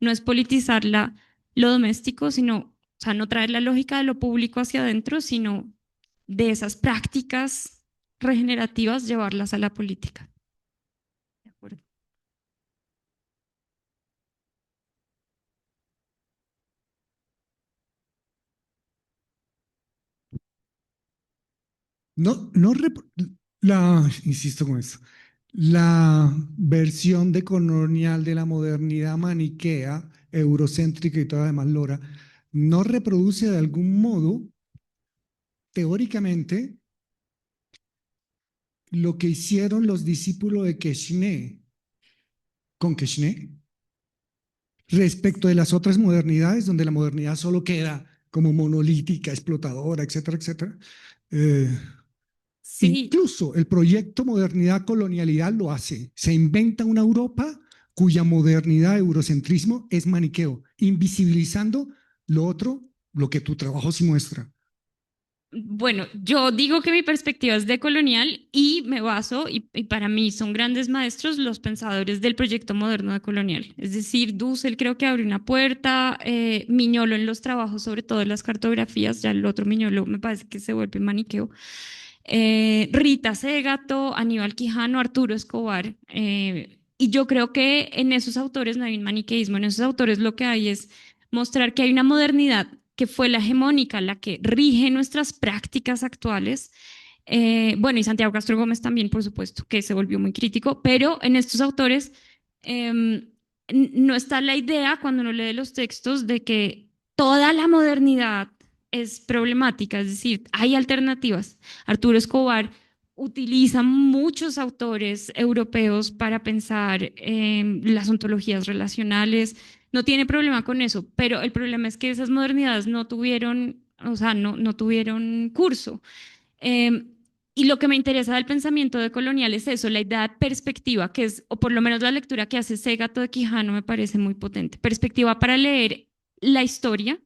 No es politizarla lo doméstico, sino, o sea, no traer la lógica de lo público hacia adentro, sino de esas prácticas regenerativas llevarlas a la política. De acuerdo. No, no, insisto con eso, la versión decolonial de la modernidad maniquea, eurocéntrica y toda demás lora, no reproduce de algún modo, teóricamente, lo que hicieron los discípulos de Quesnay con Quesnay respecto de las otras modernidades, donde la modernidad solo queda como monolítica, explotadora, etcétera, etcétera. Eh, Sí, Incluso el proyecto Modernidad Colonialidad lo hace. Se inventa una Europa cuya modernidad, eurocentrismo, es maniqueo, invisibilizando lo otro, lo que tu trabajo sí muestra. bueno, yo digo que mi perspectiva es decolonial y me baso, y para mí son grandes maestros los pensadores del proyecto moderno decolonial. Es decir, Dussel creo que abre una puerta, Miñolo en los trabajos, sobre todo en las cartografías, ya el otro Miñolo me parece que se vuelve maniqueo. Rita Segato, Aníbal Quijano, Arturo Escobar. Y yo creo que en esos autores no hay un maniqueísmo, en esos autores lo que hay es mostrar que hay una modernidad que fue la hegemónica, la que rige nuestras prácticas actuales. Bueno, y Santiago Castro Gómez también, por supuesto, que se volvió muy crítico, pero en estos autores eh, no está la idea, cuando uno lee los textos, de que toda la modernidad es problemática, es decir, hay alternativas. Arturo Escobar utiliza muchos autores europeos para pensar las ontologías relacionales, no tiene problema con eso, pero el problema es que esas modernidades no tuvieron, o sea, no tuvieron curso. Eh, y lo que me interesa del pensamiento decolonial es eso, la idea de perspectiva, que es, o por lo menos la lectura que hace Segato de Quijano me parece muy potente. Perspectiva para leer la historia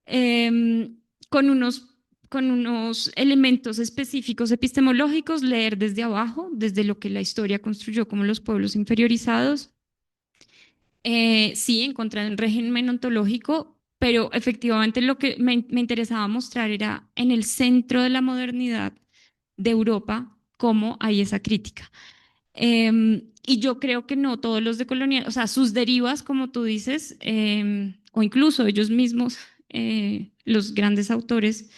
eh, con unos con unos elementos específicos epistemológicos, leer desde abajo, desde lo que la historia construyó como los pueblos inferiorizados, sí, encontrar un régimen ontológico, pero efectivamente lo que me interesaba mostrar era en el centro de la modernidad de Europa, cómo hay esa crítica. Y yo creo que no todos los decoloniales, o sea, sus derivas, como tú dices, o incluso ellos mismos, los grandes autores,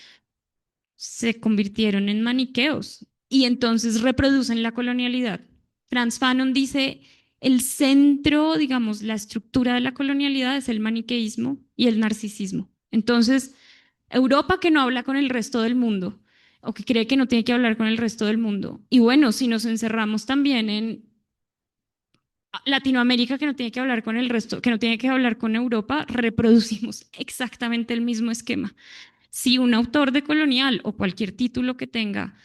se convirtieron en maniqueos y entonces reproducen la colonialidad. Frantz Fanon dice, el centro, digamos, la estructura de la colonialidad es el maniqueísmo y el narcisismo. Entonces, Europa que no habla con el resto del mundo o que cree que no tiene que hablar con el resto del mundo. Y bueno, si nos encerramos también en Latinoamérica que no tiene que hablar con el resto, que no tiene que hablar con Europa, reproducimos exactamente el mismo esquema. Si un autor de colonial o cualquier título que tenga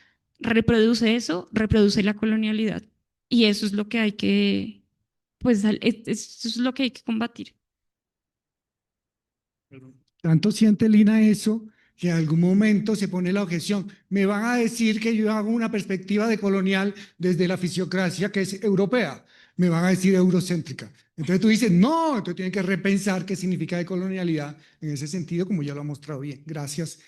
reproduce eso, reproduce la colonialidad. Y eso es lo que hay que, pues, eso es lo que hay que combatir. Tanto siente Lina eso que en algún momento se pone la objeción. Me van a decir que yo hago una perspectiva de colonial desde la fisiocracia que es europea. Me van a decir eurocéntrica. Entonces tú dices, no, entonces tienen que repensar qué significa de colonialidad en ese sentido, como ya lo ha mostrado bien. Gracias.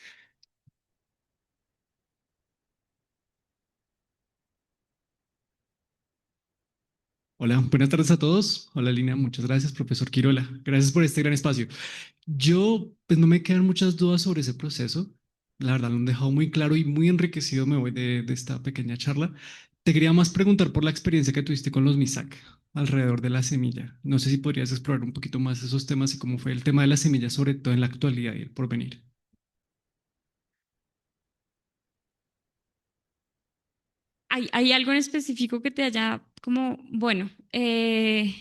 Hola, buenas tardes a todos. Hola, Lina, muchas gracias, profesor Quirola. Gracias por este gran espacio. Yo, pues no me quedan muchas dudas sobre ese proceso. La verdad, lo han dejado muy claro y muy enriquecido me voy de esta pequeña charla. Te quería más preguntar por la experiencia que tuviste con los MISAC alrededor de la semilla. No sé si podrías explorar un poquito más esos temas y cómo fue el tema de la semilla, sobre todo en la actualidad y el porvenir. ¿Hay algo en específico que te haya como, bueno, yo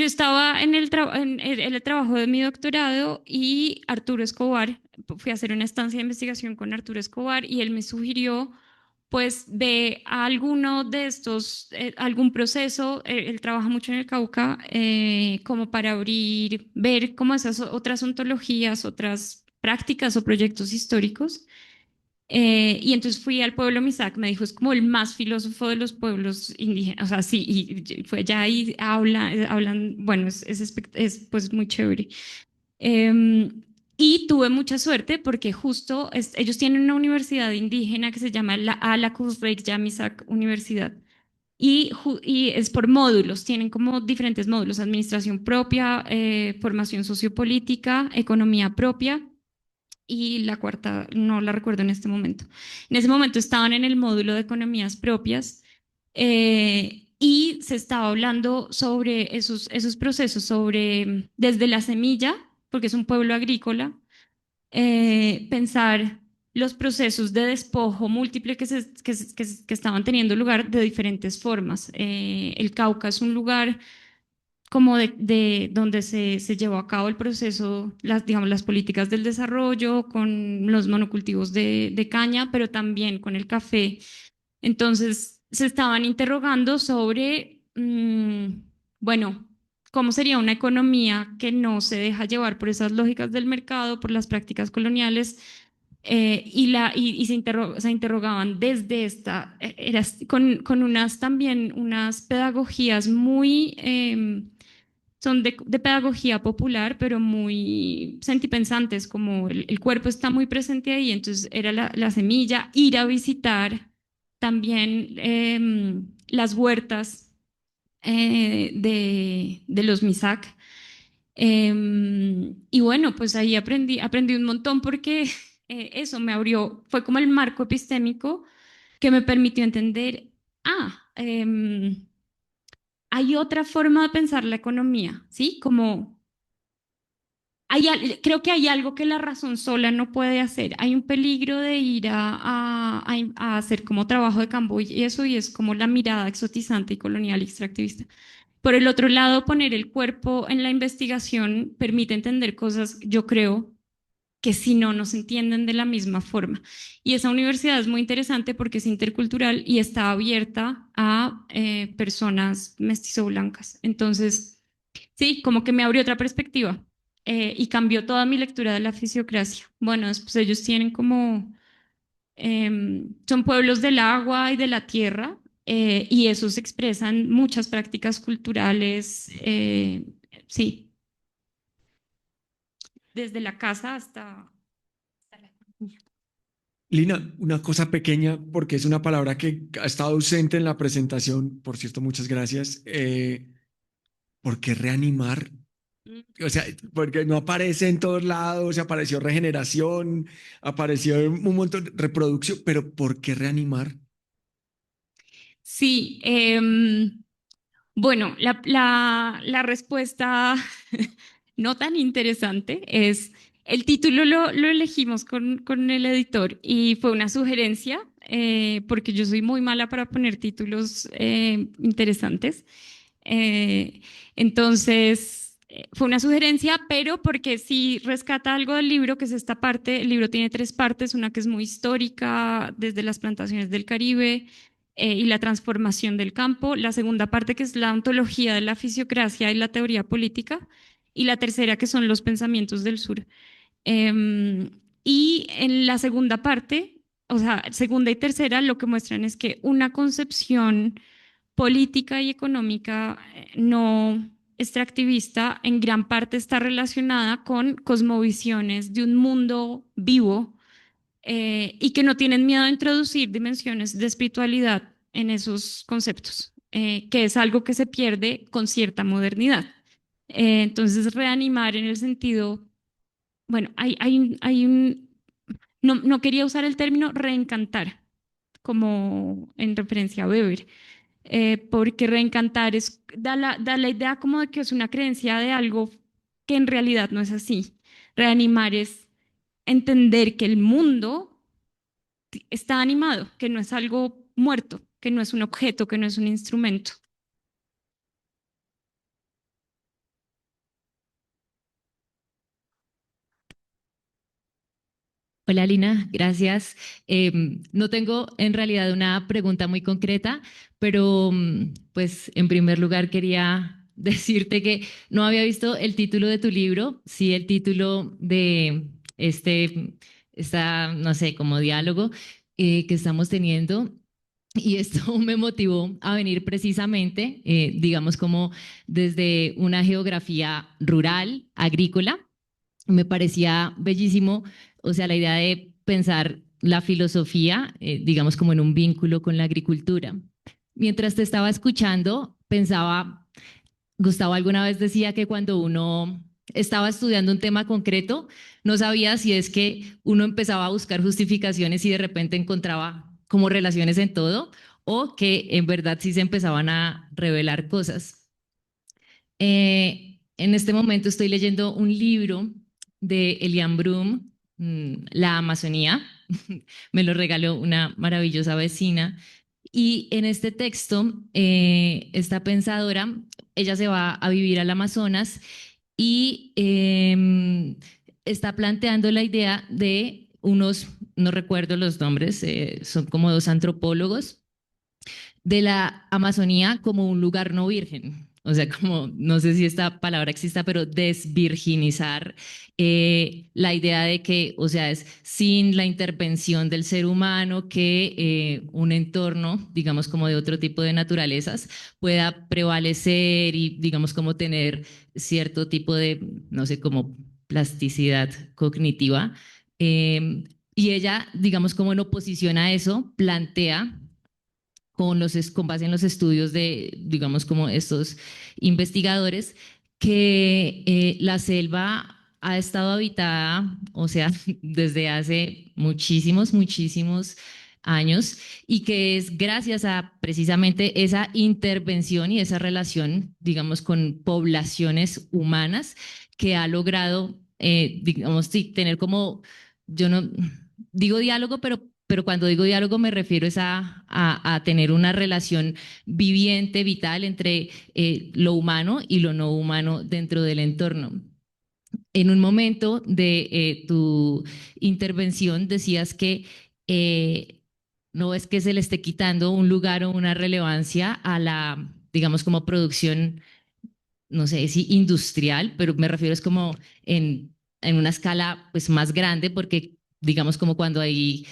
estaba en el trabajo de mi doctorado y Arturo Escobar, fui a hacer una estancia de investigación con Arturo Escobar y él me sugirió, pues, ve a alguno de estos, algún proceso, él trabaja mucho en el Cauca, como para abrir, ver como esas otras ontologías, otras prácticas o proyectos históricos. Y entonces fui al pueblo Misak, me dijo, es como el más filósofo de los pueblos indígenas, o sea, sí, y fue allá y hablan, bueno, es pues muy chévere. Eh, y tuve mucha suerte porque justo ellos tienen una universidad indígena que se llama la Alacus Reykjavik Misak Universidad. Y es por módulos, tienen como diferentes módulos, administración propia, formación sociopolítica, economía propia y la cuarta no la recuerdo en este momento. En ese momento estaban en el módulo de economías propias y se estaba hablando sobre esos procesos, sobre desde la semilla, porque es un pueblo agrícola, pensar los procesos de despojo múltiple que estaban teniendo lugar de diferentes formas. El Cauca es un lugar como de donde se llevó a cabo el proceso, digamos, las políticas del desarrollo, con los monocultivos de caña, pero también con el café. Entonces, se estaban interrogando sobre, bueno, cómo sería una economía que no se deja llevar por esas lógicas del mercado, por las prácticas coloniales. Y se interrogaban desde con unas también unas pedagogías muy son de pedagogía popular, pero muy sentipensantes, como el cuerpo está muy presente ahí, entonces era la semilla, ir a visitar también las huertas de los MISAC. Y bueno, pues ahí aprendí un montón porque eso me abrió, fue como el marco epistémico que me permitió entender, hay otra forma de pensar la economía, ¿sí? Como creo que hay algo que la razón sola no puede hacer. Hay un peligro de ir a hacer como trabajo de campo y eso, y es como la mirada exotizante y colonial y extractivista. Por el otro lado, poner el cuerpo en la investigación permite entender cosas, yo creo, que si no, no se entienden de la misma forma. Y esa universidad es muy interesante porque es intercultural y está abierta a personas mestizo blancas. Entonces, sí, como que me abrió otra perspectiva y cambió toda mi lectura de la fisiocracia. Bueno, después ellos tienen como, son pueblos del agua y de la tierra y esos expresan muchas prácticas culturales, sí, desde la casa hasta la economía. Lina, una cosa pequeña, porque es una palabra que ha estado ausente en la presentación, por cierto, muchas gracias. ¿Por qué reanimar? O sea, porque no aparece en todos lados, apareció regeneración, apareció un montón de reproducción, pero ¿por qué reanimar? Sí, bueno, la respuesta no tan interesante es, El título lo elegimos con el editor y fue una sugerencia, porque yo soy muy mala para poner títulos interesantes. Eh, entonces, fue una sugerencia, pero porque sí rescata algo del libro, que es esta parte. El libro tiene tres partes: una que es muy histórica, desde las plantaciones del Caribe y la transformación del campo; la segunda parte, que es la ontología de la fisiocracia y la teoría política; y la tercera, que son los pensamientos del sur. Em, y en la segunda parte, o sea, segunda y tercera, lo que muestran es que una concepción política y económica no extractivista en gran parte está relacionada con cosmovisiones de un mundo vivo, y que no tienen miedo de introducir dimensiones de espiritualidad en esos conceptos, que es algo que se pierde con cierta modernidad. Entonces, reanimar en el sentido, bueno, no quería usar el término reencantar como en referencia a Weber, porque reencantar da la idea como de que es una creencia de algo que en realidad no es así. Reanimar es entender que el mundo está animado, que no es algo muerto, que no es un objeto, que no es un instrumento. Hola Lina, gracias. No tengo en realidad una pregunta muy concreta, pero pues en primer lugar quería decirte que no había visto el título de tu libro, sí el título de no sé, como diálogo que estamos teniendo. Y esto me motivó a venir precisamente, digamos, como desde una geografía rural, agrícola. Me parecía bellísimo, o sea, la idea de pensar la filosofía, digamos, como en un vínculo con la agricultura. Mientras te estaba escuchando, pensaba, Gustavo alguna vez decía que cuando uno estaba estudiando un tema concreto, no sabía si es que uno empezaba a buscar justificaciones y de repente encontraba como relaciones en todo, o que en verdad sí se empezaban a revelar cosas. En este momento estoy leyendo un libro de Elian Brum, La Amazonía. Me lo regaló una maravillosa vecina. Y en este texto, esta pensadora, ella se va a vivir al Amazonas y está planteando la idea de unos, no recuerdo los nombres, son como dos antropólogos, de la Amazonía como un lugar no virgen. O sea, como, no sé si esta palabra exista, pero desvirginizar la idea de que, o sea, es sin la intervención del ser humano que un entorno, digamos, como de otro tipo de naturalezas, pueda prevalecer y, digamos, como tener cierto tipo de, no sé, como plasticidad cognitiva. Y ella, digamos, como en oposición a eso, plantea con base en los estudios de, digamos, como estos investigadores, que la selva ha estado habitada, o sea, desde hace muchísimos, muchísimos años, y que es gracias a precisamente esa intervención y esa relación, digamos, con poblaciones humanas que ha logrado, digamos, sí, tener como, yo no digo diálogo, pero cuando digo diálogo me refiero es a tener una relación viviente, vital entre lo humano y lo no humano dentro del entorno. En un momento de tu intervención decías que no es que se le esté quitando un lugar o una relevancia a la, digamos, como producción, no sé si industrial, pero me refiero es como en una escala pues más grande, porque digamos como cuando hay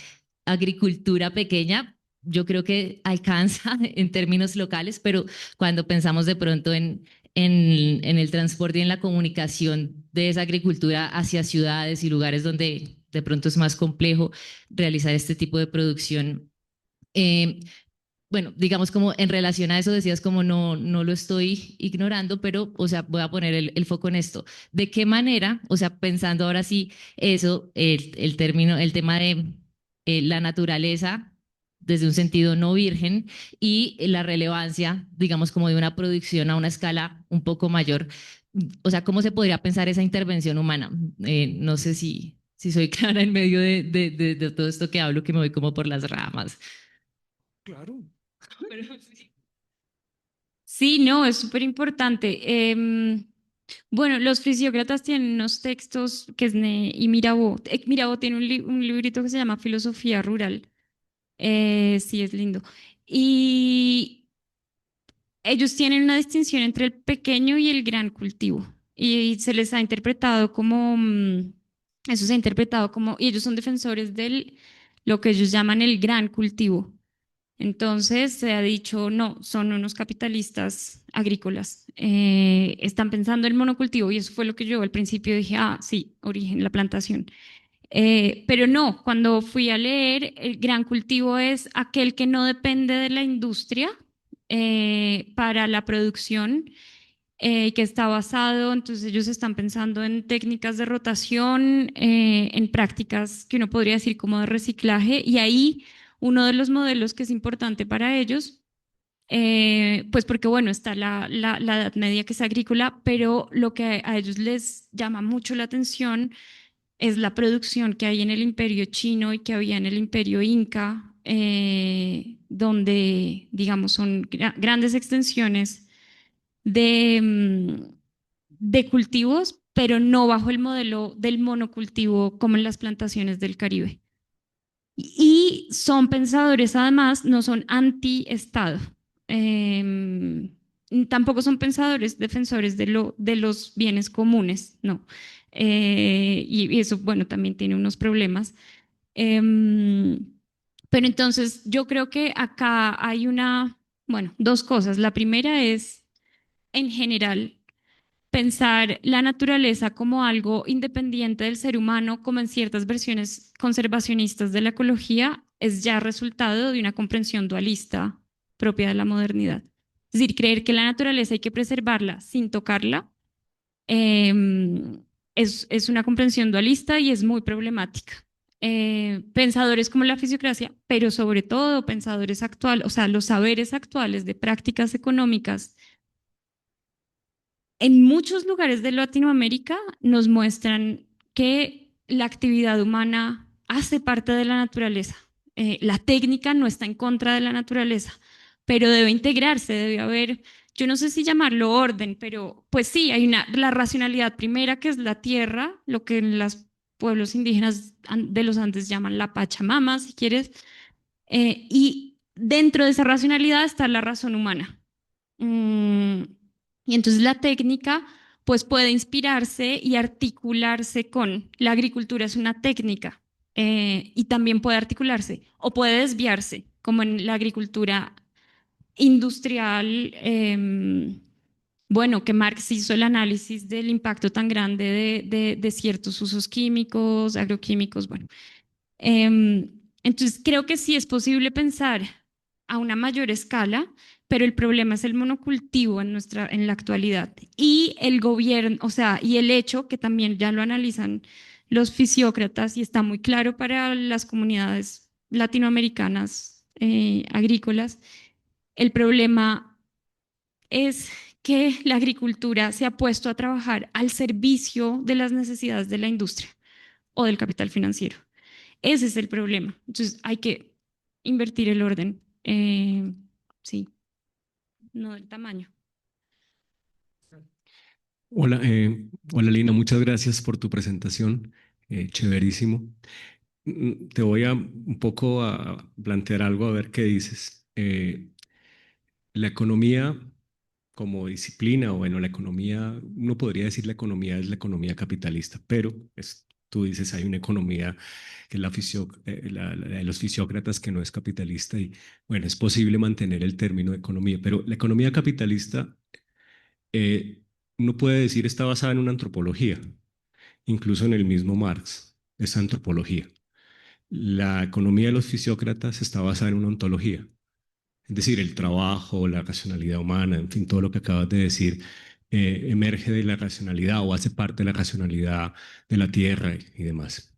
agricultura pequeña, yo creo que alcanza en términos locales, pero cuando pensamos de pronto en el transporte y en la comunicación de esa agricultura hacia ciudades y lugares donde de pronto es más complejo realizar este tipo de producción. Eh, bueno, digamos como en relación a eso decías como no lo estoy ignorando, pero, o sea, voy a poner el foco en esto. ¿De qué manera, o sea, pensando ahora sí eso, el término, el tema de la naturaleza desde un sentido no virgen y la relevancia, digamos, como de una producción a una escala un poco mayor, o sea, ¿cómo se podría pensar esa intervención humana? No sé si soy clara en medio de todo esto que hablo, que me voy como por las ramas. Claro. Pero sí. Sí, no, es súper importante. Bueno, los fisiócratas tienen unos textos que es y Mirabeau. Mirabeau tiene un librito que se llama Filosofía Rural. Sí, es lindo. Y ellos tienen una distinción entre el pequeño y el gran cultivo. Y se les ha interpretado como, eso se ha interpretado como, y ellos son defensores del, lo que ellos llaman el gran cultivo. Entonces se ha dicho, no, son unos capitalistas agrícolas. Están pensando en el monocultivo y eso fue lo que yo al principio dije, ah, sí, origen, la plantación. Pero no, cuando fui a leer, el gran cultivo es aquel que no depende de la industria para la producción, que está basado, entonces ellos están pensando en técnicas de rotación, en prácticas que uno podría decir como de reciclaje, y ahí uno de los modelos que es importante para ellos, pues porque bueno, está la Edad Media que es agrícola, pero lo que a ellos les llama mucho la atención es la producción que hay en el imperio chino y que había en el imperio inca, donde, digamos, son grandes extensiones de, de cultivos, pero no bajo el modelo del monocultivo como en las plantaciones del Caribe. Y son pensadores, además, no son anti-Estado. Eh, Tampoco son pensadores defensores de los bienes comunes, no. Y eso, bueno, también tiene unos problemas. Pero entonces yo creo que acá hay bueno, dos cosas. La primera es, en general, pensar la naturaleza como algo independiente del ser humano, como en ciertas versiones conservacionistas de la ecología, es ya resultado de una comprensión dualista propia de la modernidad. Es decir, creer que la naturaleza hay que preservarla sin tocarla, es una comprensión dualista y es muy problemática. Pensadores como la fisiocracia, pero sobre todo pensadores actuales, o sea, los saberes actuales de prácticas económicas en muchos lugares de Latinoamérica nos muestran que la actividad humana hace parte de la naturaleza. La técnica no está en contra de la naturaleza, pero debe integrarse, debe haber, yo no sé si llamarlo orden, pero pues sí, hay la racionalidad primera que es la tierra, lo que en los pueblos indígenas de los Andes llaman la Pachamama, si quieres, y dentro de esa racionalidad está la razón humana. Mm, y entonces la técnica pues puede inspirarse y articularse con la agricultura es una técnica, y también puede articularse o puede desviarse, como en la agricultura industrial. Bueno, que Marx hizo el análisis del impacto tan grande de ciertos usos químicos, agroquímicos, bueno. Entonces, creo que sí es posible pensar a una mayor escala, pero el problema es el monocultivo en la actualidad y el gobierno, o sea, y el hecho que también ya lo analizan los fisiócratas y está muy claro para las comunidades latinoamericanas agrícolas, el problema es que la agricultura se ha puesto a trabajar al servicio de las necesidades de la industria o del capital financiero. Ese es el problema. Entonces hay que invertir el orden. Sí, no el tamaño. Hola, hola Lina, muchas gracias por tu presentación, chéverísimo. Te voy a un poco a plantear algo a ver qué dices. La economía como disciplina, o bueno, la economía, uno podría decir la economía es la economía capitalista, pero tú dices hay una economía que es la de los fisiócratas que no es capitalista y bueno, es posible mantener el término de economía, pero la economía capitalista, eh, uno puede decir está basada en una antropología, incluso en el mismo Marx, es antropología. La economía de los fisiócratas está basada en una ontología, es decir, el trabajo, la racionalidad humana, en fin, todo lo que acabas de decir, emerge de la racionalidad o hace parte de la racionalidad de la tierra y demás.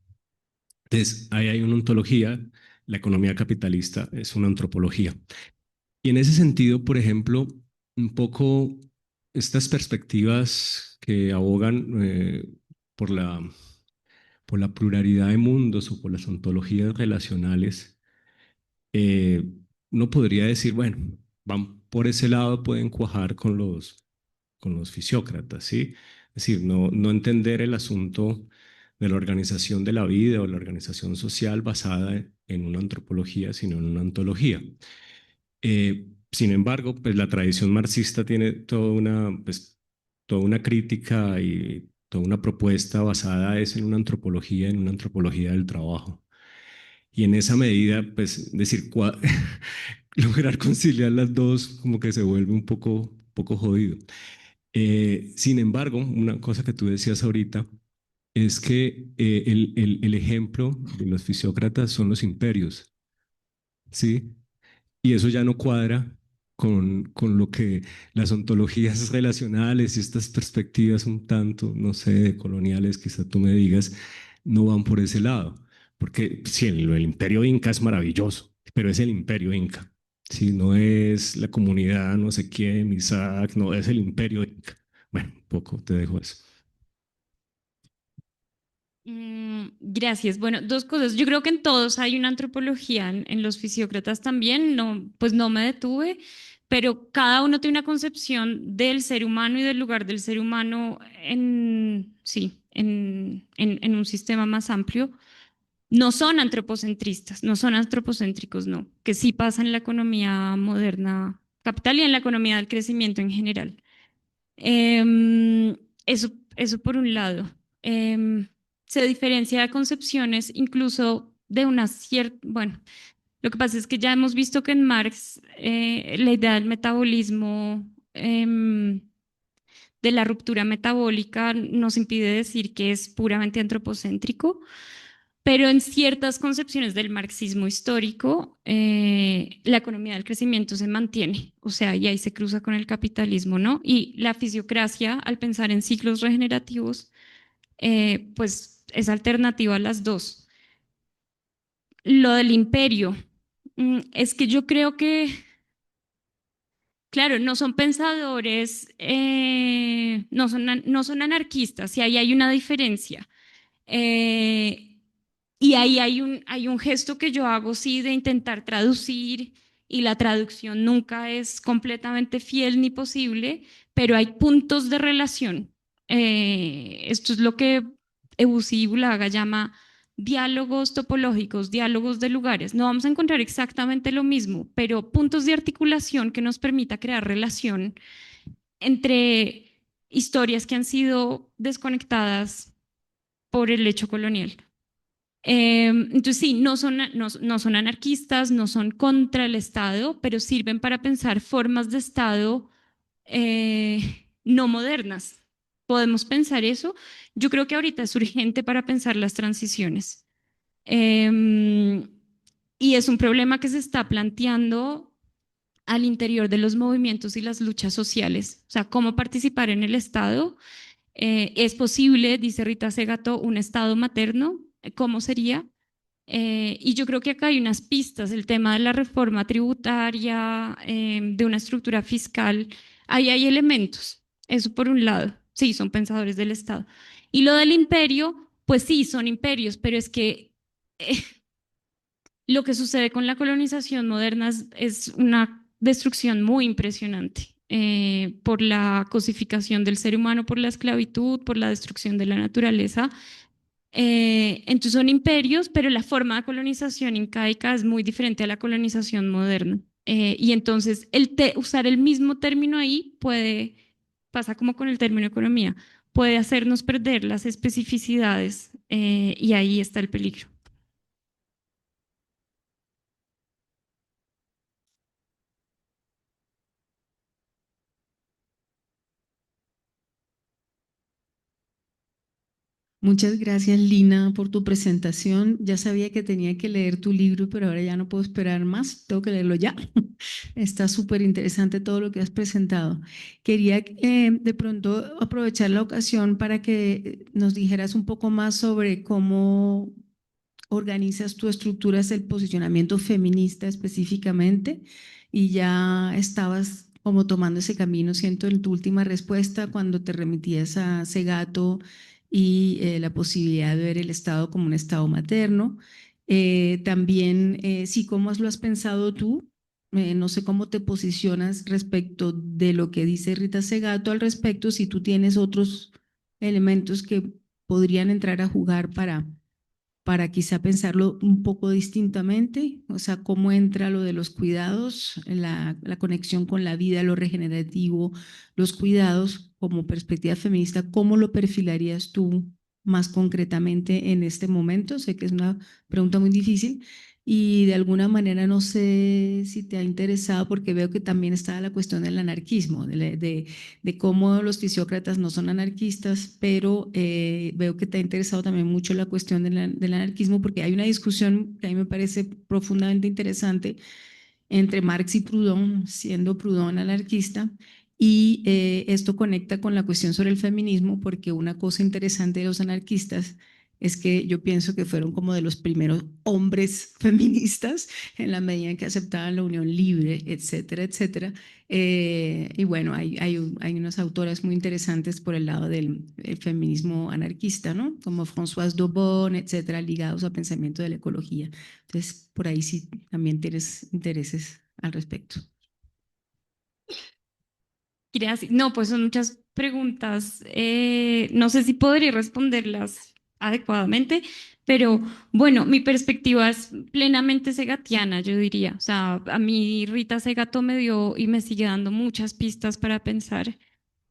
Entonces, ahí hay una ontología, la economía capitalista es una antropología. Y en ese sentido, por ejemplo, un poco estas perspectivas que abogan por por la pluralidad de mundos o por las ontologías relacionales, eh, uno podría decir, bueno, van por ese lado, pueden cuajar con los fisiócratas, ¿sí? Es decir, no entender el asunto de la organización de la vida o la organización social basada en una antropología, sino en una ontología. Sin embargo, pues la tradición marxista tiene pues, toda una crítica y toda una propuesta basada es en una antropología del trabajo. Y en esa medida, pues, decir, lograr conciliar las dos como que se vuelve un poco jodido. Sin embargo, una cosa que tú decías ahorita es que el ejemplo de los fisiócratas son los imperios, ¿sí? Y eso ya no cuadra con lo que las ontologías relacionales y estas perspectivas un tanto, no sé, coloniales, quizá tú me digas, no van por ese lado. Porque sí, el imperio inca es maravilloso, pero es el imperio inca. Sí, no es la comunidad, no sé quién, Isaac, no, es el imperio inca. Bueno, un poco te dejo eso. Gracias. Bueno, dos cosas. Yo creo que en todos hay una antropología, en los fisiócratas también, no, pues no me detuve, pero cada uno tiene una concepción del ser humano y del lugar del ser humano sí, en un sistema más amplio. No son antropocentristas, no son antropocéntricos, no, que sí pasa en la economía moderna capital y en la economía del crecimiento en general. Em, eso por un lado. Se diferencia de concepciones incluso de una cierta, bueno, lo que pasa es que ya hemos visto que en Marx la idea del metabolismo, de la ruptura metabólica, nos impide decir que es puramente antropocéntrico, pero en ciertas concepciones del marxismo histórico, la economía del crecimiento se mantiene, o sea, y ahí se cruza con el capitalismo, ¿no? Y la fisiocracia, al pensar en ciclos regenerativos, pues es alternativa a las dos. Lo del imperio, es que yo creo que, claro, no son pensadores, no son anarquistas, y ahí hay una diferencia. Eh, y ahí hay un gesto que yo hago, sí, de intentar traducir, y la traducción nunca es completamente fiel ni posible, pero hay puntos de relación. Esto es lo que Ebusi y Bulaga llama diálogos topológicos, diálogos de lugares. No vamos a encontrar exactamente lo mismo, pero puntos de articulación que nos permita crear relación entre historias que han sido desconectadas por el hecho colonial. Entonces sí, no son anarquistas, no son contra el Estado, pero sirven para pensar formas de Estado no modernas. ¿Podemos pensar eso? Yo creo que ahorita es urgente para pensar las transiciones. Y es un problema que se está planteando al interior de los movimientos y las luchas sociales. O sea, cómo participar en el Estado. ¿Es posible, dice Rita Segato, un Estado materno? ¿Cómo sería? Y yo creo que acá hay unas pistas, el tema de la reforma tributaria, de una estructura fiscal, ahí hay elementos, eso por un lado, sí, son pensadores del Estado. Y lo del imperio, pues sí, son imperios, pero es que lo que sucede con la colonización moderna es una destrucción muy impresionante, por la cosificación del ser humano, por la esclavitud, por la destrucción de la naturaleza. Entonces son imperios, pero la forma de colonización incaica es muy diferente a la colonización moderna. Y entonces usar el mismo término ahí pasa como con el término economía, puede hacernos perder las especificidades, y ahí está el peligro. Muchas gracias, Lina, por tu presentación. Ya sabía que tenía que leer tu libro, pero ahora ya no puedo esperar más. Tengo que leerlo ya. Está súper interesante todo lo que has presentado. Quería de pronto aprovechar la ocasión para que nos dijeras un poco más sobre cómo organizas tu estructuras el posicionamiento feminista específicamente, y ya estabas como tomando ese camino. Siento en tu última respuesta, cuando te remitías a Segato y la posibilidad de ver el Estado como un Estado materno. También, sí, ¿cómo lo has pensado tú? No sé cómo te posicionas respecto de lo que dice Rita Segato al respecto, si tú tienes otros elementos que podrían entrar a jugar para quizá pensarlo un poco distintamente, o sea, cómo entra lo de los cuidados, la conexión con la vida, lo regenerativo, los cuidados como perspectiva feminista, ¿cómo lo perfilarías tú más concretamente en este momento? Sé que es una pregunta muy difícil y de alguna manera no sé si te ha interesado, porque veo que también está la cuestión del anarquismo, de cómo los fisiócratas no son anarquistas, pero veo que te ha interesado también mucho la cuestión del anarquismo, porque hay una discusión que a mí me parece profundamente interesante entre Marx y Proudhon, siendo Proudhon anarquista, y esto conecta con la cuestión sobre el feminismo, porque una cosa interesante de los anarquistas es que yo pienso que fueron como de los primeros hombres feministas en la medida en que aceptaban la unión libre, etcétera, etcétera. Y bueno, hay unas autoras muy interesantes por el lado del feminismo anarquista, ¿no? Como Françoise Daubon, etcétera, ligados al pensamiento de la ecología. Entonces, por ahí sí también tienes intereses al respecto. Gracias. No, pues son muchas preguntas. No sé si podría responderlas adecuadamente, pero bueno, mi perspectiva es plenamente segatiana, yo diría. O sea, a mí Rita Segato me dio y me sigue dando muchas pistas para pensar.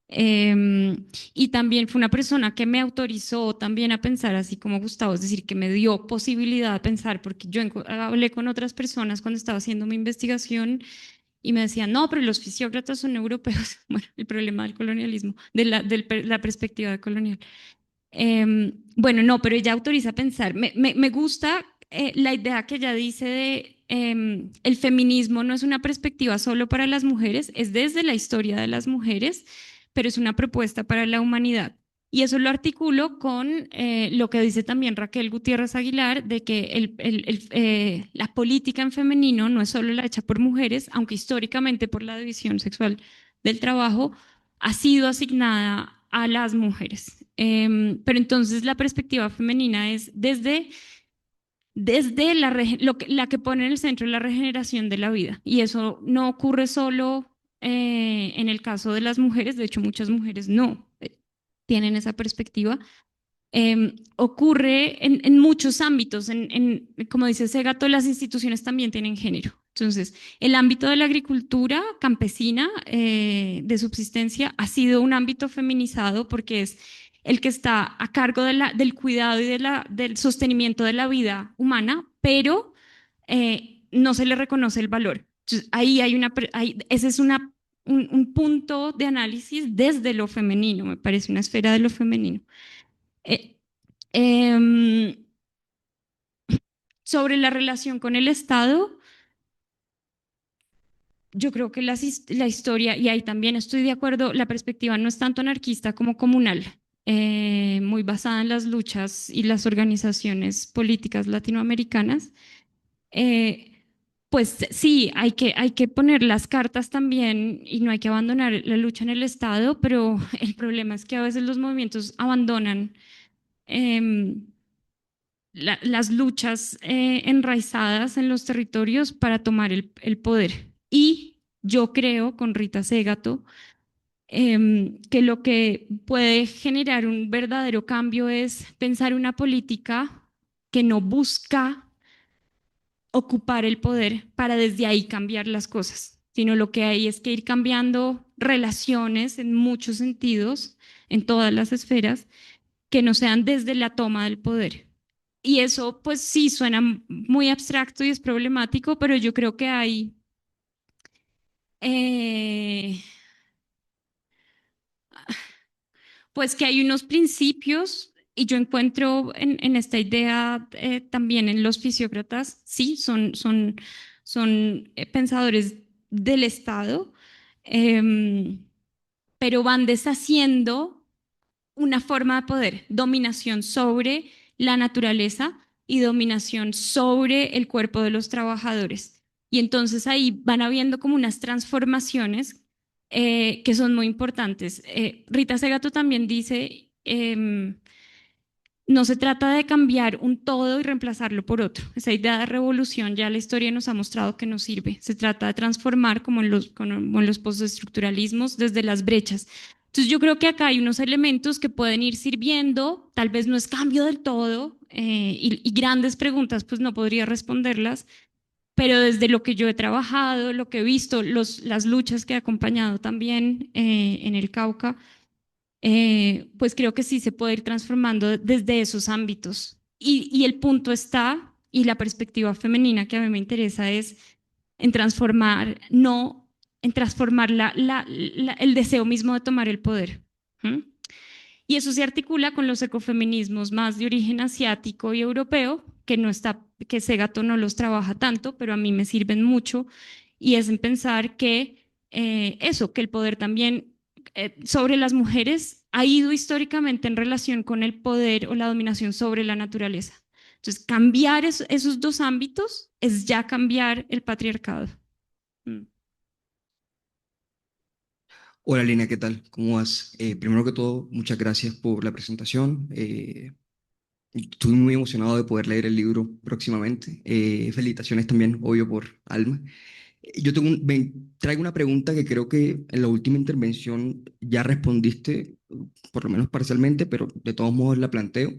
Y también fue una persona que me autorizó también a pensar, así como Gustavo, es decir, que me dio posibilidad de pensar, porque yo hablé con otras personas cuando estaba haciendo mi investigación y me decían, no, pero los fisiócratas son europeos. Bueno, el problema del colonialismo, la perspectiva colonial. Bueno, no, pero ella autoriza a pensar. Me gusta la idea que ella dice de el feminismo no es una perspectiva solo para las mujeres, es desde la historia de las mujeres, pero es una propuesta para la humanidad. Y eso lo articulo con lo que dice también Raquel Gutiérrez Aguilar, de que la política en femenino no es solo la hecha por mujeres, aunque históricamente por la división sexual del trabajo ha sido asignada a las mujeres. Pero entonces la perspectiva femenina es desde la que pone en el centro la regeneración de la vida. Y eso no ocurre solo en el caso de las mujeres, de hecho muchas mujeres no tienen esa perspectiva. Ocurre en muchos ámbitos, como dice Segato, las instituciones también tienen género. Entonces, el ámbito de la agricultura campesina de subsistencia ha sido un ámbito feminizado porque es el que está a cargo del cuidado y del sostenimiento de la vida humana, pero no se le reconoce el valor. Entonces, ese es un punto de análisis desde lo femenino, me parece una esfera de lo femenino. Eh, em, sobre la relación con el Estado, yo creo que la historia, y ahí también estoy de acuerdo, la perspectiva no es tanto anarquista como comunal, muy basada en las luchas y las organizaciones políticas latinoamericanas. Eh, pues sí, hay que poner las cartas también y no hay que abandonar la lucha en el Estado, pero el problema es que a veces los movimientos abandonan las luchas enraizadas en los territorios para tomar el poder. Y yo creo, con Rita Segato, que lo que puede generar un verdadero cambio es pensar una política que no busca ocupar el poder para desde ahí cambiar las cosas, sino lo que hay es que ir cambiando relaciones en muchos sentidos, en todas las esferas, que no sean desde la toma del poder. Y eso, pues sí, suena muy abstracto y es problemático, pero yo creo que hay pues que hay unos principios y yo encuentro en esta idea también en los fisiócratas, sí, son pensadores del Estado, pero van deshaciendo una forma de poder, dominación sobre la naturaleza y dominación sobre el cuerpo de los trabajadores. Y entonces ahí van habiendo como unas transformaciones que son muy importantes. Rita Segato también dice, no se trata de cambiar un todo y reemplazarlo por otro. Esa idea de revolución ya la historia nos ha mostrado que no sirve. Se trata de transformar como en los postestructuralismos desde las brechas. Entonces yo creo que acá hay unos elementos que pueden ir sirviendo, tal vez no es cambio del todo, y grandes preguntas pues no podría responderlas, pero desde lo que yo he trabajado, lo que he visto, las luchas que he acompañado también en el Cauca, pues creo que sí se puede ir transformando desde esos ámbitos. Y el punto está, y la perspectiva femenina que a mí me interesa es en transformar, no en transformar el deseo mismo de tomar el poder. ¿Mm? Y eso se articula con los ecofeminismos más de origen asiático y europeo, que no está, que Segato no los trabaja tanto, pero a mí me sirven mucho, y es en pensar que eso, que el poder también sobre las mujeres ha ido históricamente en relación con el poder o la dominación sobre la naturaleza. Entonces, cambiar esos dos ámbitos es ya cambiar el patriarcado. Mm. Hola Lina, ¿qué tal? ¿Cómo vas? Primero que todo, muchas gracias por la presentación. Estoy muy emocionado de poder leer el libro próximamente. Felicitaciones también, obvio, por Alma. Yo traigo una pregunta que creo que en la última intervención ya respondiste, por lo menos parcialmente, pero de todos modos la planteo.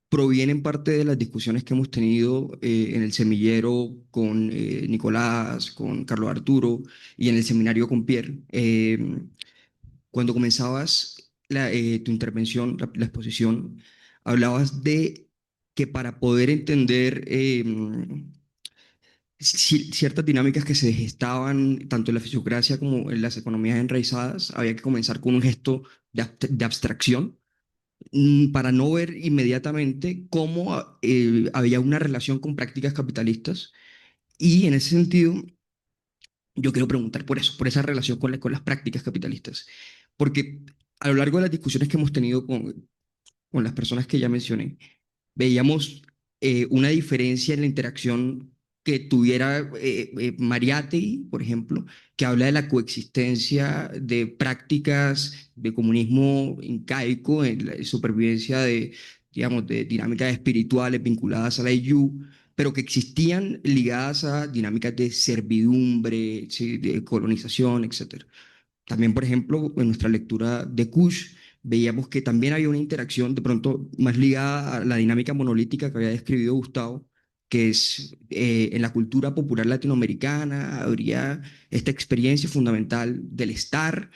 Proviene en parte de las discusiones que hemos tenido en el semillero con Nicolás, con Carlos Arturo y en el seminario con Pierre. Cuando comenzabas tu intervención, la exposición, hablabas de que para poder entender ciertas dinámicas que se gestaban tanto en la fisiocracia como en las economías enraizadas, había que comenzar con un gesto de abstracción para no ver inmediatamente cómo había una relación con prácticas capitalistas. Y en ese sentido, yo quiero preguntar por eso, por esa relación con las prácticas capitalistas. Porque a lo largo de las discusiones que hemos tenido con las personas que ya mencioné, veíamos una diferencia en la interacción que tuviera Mariátegui, por ejemplo, que habla de la coexistencia de prácticas de comunismo incaico en la supervivencia de, digamos, de dinámicas espirituales vinculadas a la IU, pero que existían ligadas a dinámicas de servidumbre, ¿sí? De colonización, etcétera. También, por ejemplo, en nuestra lectura de Kush, veíamos que también había una interacción de pronto más ligada a la dinámica monolítica que había describido Gustavo, que es en la cultura popular latinoamericana, habría esta experiencia fundamental del estar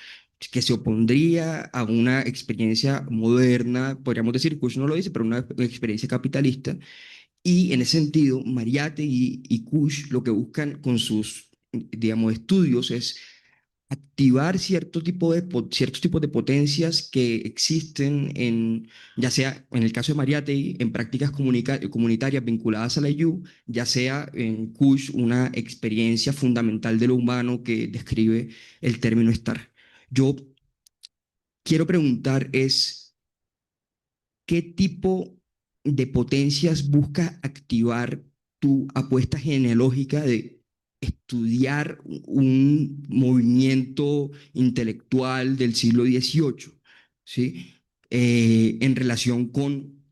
que se opondría a una experiencia moderna, podríamos decir, Kush no lo dice, pero una experiencia capitalista. Y en ese sentido, Mariate y Kush lo que buscan con sus, digamos, estudios es activar ciertos tipos de potencias que existen en, ya sea en el caso de Mariátegui, en prácticas comunitarias vinculadas a la IU, ya sea en Kush, una experiencia fundamental de lo humano que describe el término estar. Yo quiero preguntar es, ¿qué tipo de potencias busca activar tu apuesta genealógica de estudiar un movimiento intelectual del siglo XVIII, ¿sí? En relación con,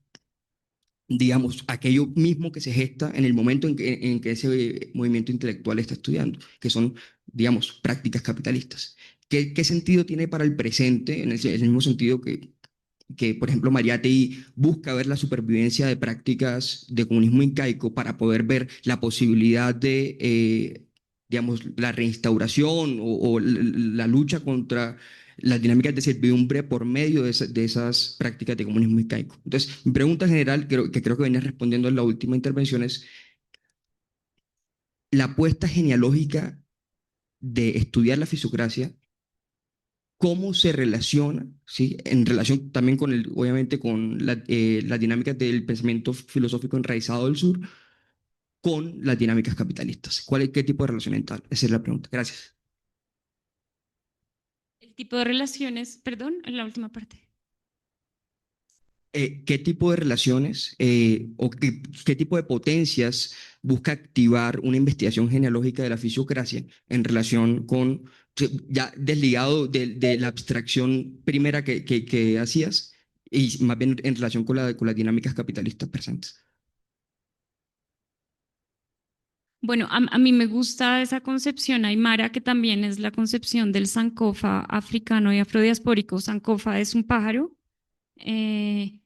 digamos, aquello mismo que se gesta en el momento en que ese movimiento intelectual está estudiando, que son, digamos, prácticas capitalistas? ¿Qué sentido tiene para el presente, en el mismo sentido que, por ejemplo, Mariátegui busca ver la supervivencia de prácticas de comunismo incaico para poder ver la posibilidad de, digamos, la reinstauración o la lucha contra las dinámicas de servidumbre por medio de esas prácticas de comunismo incaico? Entonces, mi pregunta general, que creo que venía respondiendo en la última intervención, es la apuesta genealógica de estudiar la fisiocracia, cómo se relaciona, ¿sí? En relación también con obviamente con las dinámicas del pensamiento filosófico enraizado del sur, con las dinámicas capitalistas. ¿Qué tipo de relación hay tal? Esa es la pregunta. Gracias. El tipo de relaciones, perdón, en la última parte. ¿Qué tipo de relaciones o qué tipo de potencias busca activar una investigación genealógica de la fisiocracia en relación con ya desligado de la abstracción primera que hacías y más bien en relación con las dinámicas capitalistas presentes. Bueno, a mí me gusta esa concepción aymara, que también es la concepción del sankofa africano y afrodiaspórico. Sankofa es un pájaro que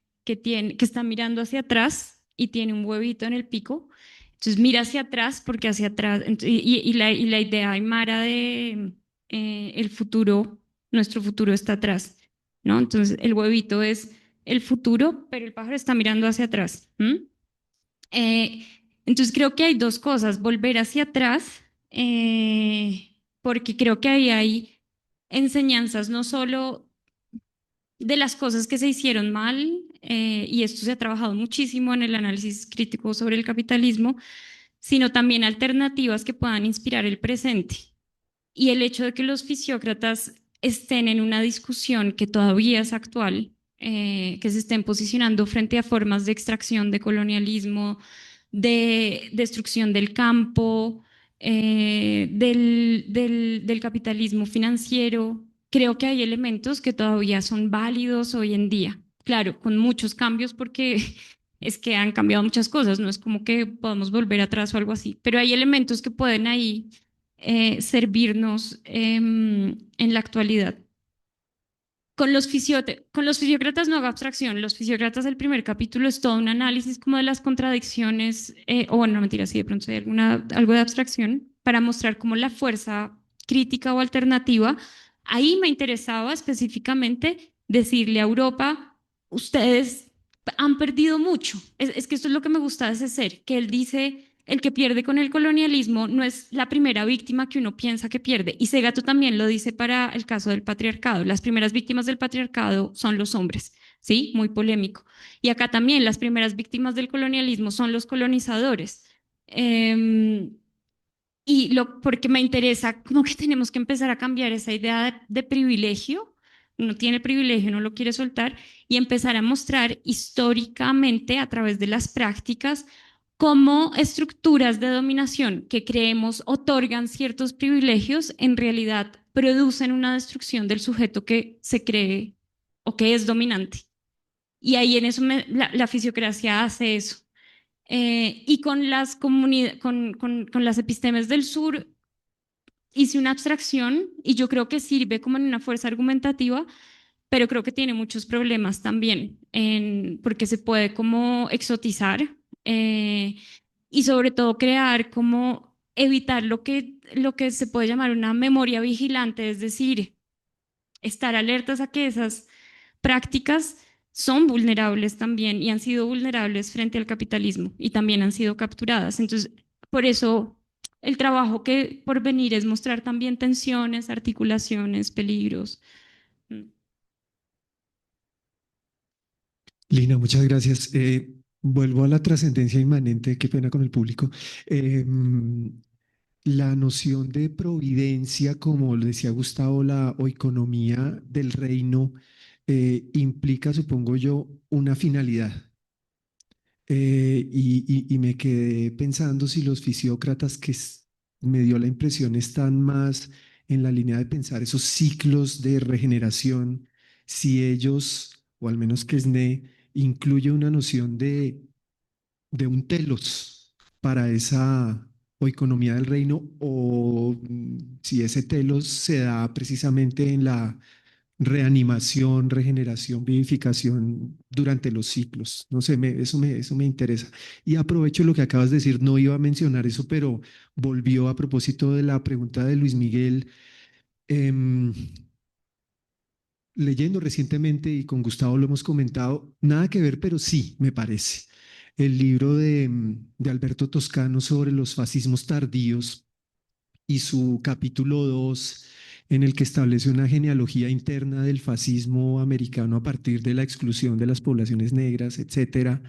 está mirando hacia atrás y tiene un huevito en el pico. Entonces mira hacia atrás porque hacia atrás, y la idea aymara de el futuro, nuestro futuro está atrás, ¿no? Entonces el huevito es el futuro, pero el pájaro está mirando hacia atrás. Eh, entonces creo que hay dos cosas, volver hacia atrás, porque creo que ahí hay enseñanzas no solo de las cosas que se hicieron mal, y esto se ha trabajado muchísimo en el análisis crítico sobre el capitalismo, sino también alternativas que puedan inspirar el presente. Y el hecho de que los fisiócratas estén en una discusión que todavía es actual, que se estén posicionando frente a formas de extracción, de colonialismo, de destrucción del campo, del capitalismo financiero. Creo que hay elementos que todavía son válidos hoy en día. Claro, con muchos cambios porque es que han cambiado muchas cosas, no es como que podamos volver atrás o algo así, pero hay elementos que pueden ahí servirnos en la actualidad. Con los fisiócratas no hago abstracción. Los fisiócratas, el primer capítulo es todo un análisis como de las contradicciones, o bueno, no mentira, sí, de pronto hay algo de abstracción, para mostrar cómo la fuerza crítica o alternativa. Ahí me interesaba específicamente decirle a Europa, ustedes han perdido mucho. Es que esto es lo que me gusta de ese ser, que él dice, el que pierde con el colonialismo no es la primera víctima que uno piensa que pierde. Y Segato también lo dice para el caso del patriarcado. Las primeras víctimas del patriarcado son los hombres, ¿sí? Muy polémico. Y acá también las primeras víctimas del colonialismo son los colonizadores. Porque me interesa, como que tenemos que empezar a cambiar esa idea de privilegio. Uno tiene privilegio, no lo quiere soltar, y empezar a mostrar históricamente a través de las prácticas cómo estructuras de dominación que creemos otorgan ciertos privilegios en realidad producen una destrucción del sujeto que se cree o que es dominante. Y ahí en eso la fisiocracia hace eso. Y con con las epistemes del sur hice una abstracción y yo creo que sirve como en una fuerza argumentativa, pero creo que tiene muchos problemas también, porque se puede como exotizar, y sobre todo crear como evitar lo que se puede llamar una memoria vigilante, es decir, estar alertas a que esas prácticas son vulnerables también y han sido vulnerables frente al capitalismo y también han sido capturadas. Entonces, por eso el trabajo que por venir es mostrar también tensiones, articulaciones, peligros. Lina, muchas gracias. Vuelvo a la trascendencia inmanente, qué pena con el público. La noción de providencia, como lo decía Gustavo, la oikonomía del reino, implica, supongo yo, una finalidad. Y me quedé pensando si los fisiócratas me dio la impresión están más en la línea de pensar esos ciclos de regeneración, si ellos, o al menos que SNE, incluye una noción de un telos para esa oikonomía del reino, o si ese telos se da precisamente en la reanimación, regeneración, vivificación durante los ciclos. No sé, eso me interesa. Y aprovecho lo que acabas de decir, no iba a mencionar eso, pero volvió a propósito de la pregunta de Luis Miguel. em, Leyendo recientemente y con Gustavo lo hemos comentado, nada que ver, pero sí, me parece. El libro de Alberto Toscano sobre los fascismos tardíos y su capítulo 2 en el que establece una genealogía interna del fascismo americano a partir de la exclusión de las poblaciones negras, etcétera,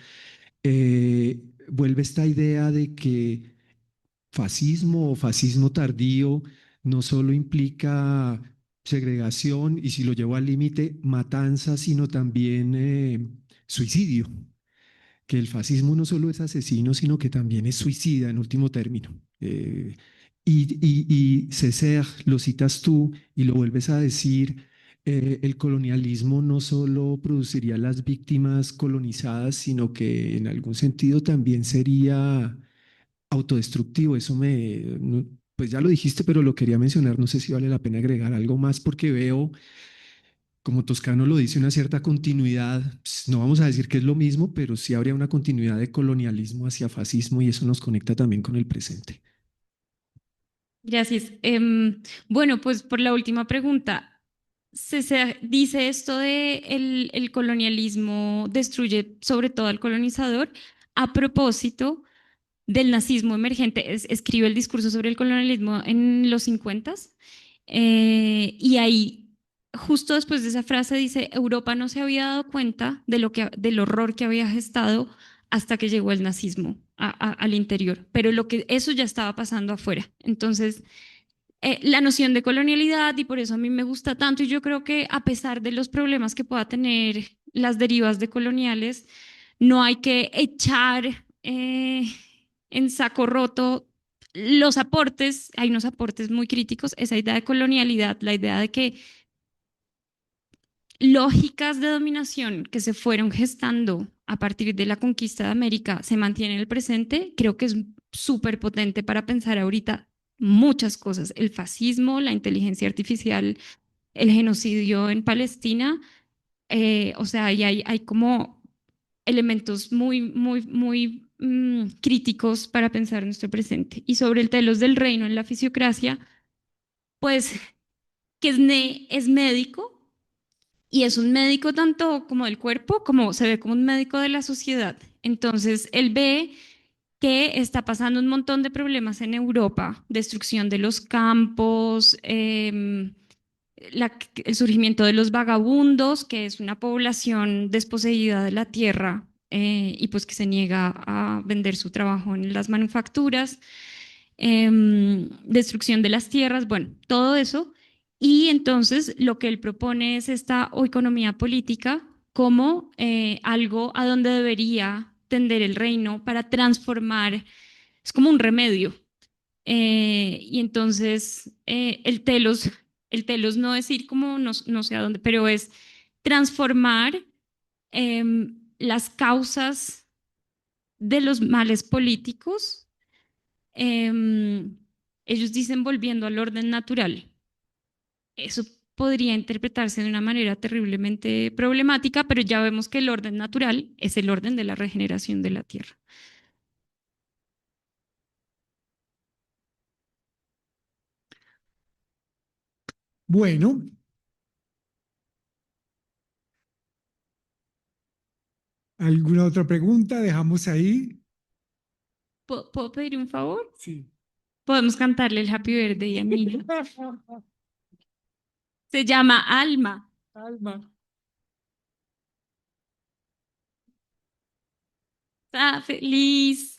vuelve esta idea de que fascismo o fascismo tardío no solo implica segregación y si lo llevo al límite, matanza, sino también suicidio, que el fascismo no solo es asesino, sino que también es suicida en último término. Y Césaire, lo citas tú y lo vuelves a decir, el colonialismo no solo produciría las víctimas colonizadas, sino que en algún sentido también sería autodestructivo. Eso pues ya lo dijiste, pero lo quería mencionar. No sé si vale la pena agregar algo más porque veo, como Toscano lo dice, una cierta continuidad. Pues, no vamos a decir que es lo mismo, pero sí habría una continuidad de colonialismo hacia fascismo y eso nos conecta también con el presente. Gracias. Bueno, pues por la última pregunta, se dice esto de el colonialismo destruye sobre todo al colonizador a propósito del nazismo emergente. Escribe el discurso sobre el colonialismo en los 50 y ahí, justo después de esa frase, dice, Europa no se había dado cuenta de del horror que había gestado hasta que llegó el nazismo al interior, pero eso ya estaba pasando afuera. Entonces, la noción de colonialidad, y por eso a mí me gusta tanto, y yo creo que a pesar de los problemas que pueda tener las derivas de coloniales, no hay que echar en saco roto los aportes. Hay unos aportes muy críticos, esa idea de colonialidad, la idea de que lógicas de dominación que se fueron gestando a partir de la conquista de América se mantienen en el presente, creo que es súper potente para pensar ahorita muchas cosas, el fascismo, la inteligencia artificial, el genocidio en Palestina, o sea, y hay como elementos muy críticos para pensar nuestro presente. Y sobre el telos del reino en la fisiocracia, pues que es médico, y es un médico tanto como del cuerpo, como se ve como un médico de la sociedad. Entonces, él ve que está pasando un montón de problemas en Europa, destrucción de los campos, el surgimiento de los vagabundos, que es una población desposeída de la tierra y pues que se niega a vender su trabajo en las manufacturas, destrucción de las tierras, bueno, todo eso. Y entonces lo que él propone es esta o economía política como algo a donde debería tender el reino para transformar, es como un remedio. Y entonces el telos no es ir como no sé a dónde, pero es transformar las causas de los males políticos. Ellos dicen volviendo al orden natural. Eso podría interpretarse de una manera terriblemente problemática, pero ya vemos que el orden natural es el orden de la regeneración de la tierra. Bueno, ¿alguna otra pregunta? Dejamos ahí. ¿Puedo pedir un favor? Sí. Podemos cantarle el Happy Birthday a mi hija. Se llama Alma. Alma. Está feliz.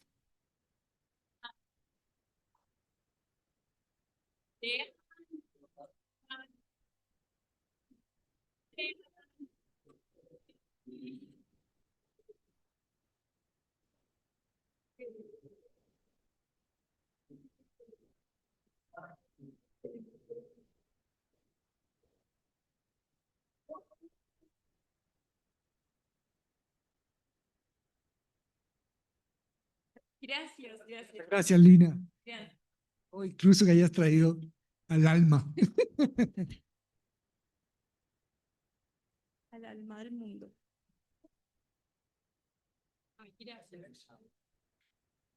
Gracias, gracias. Gracias, Lina. Gracias. O incluso que hayas traído al alma. Al alma del mundo. Ay, gracias.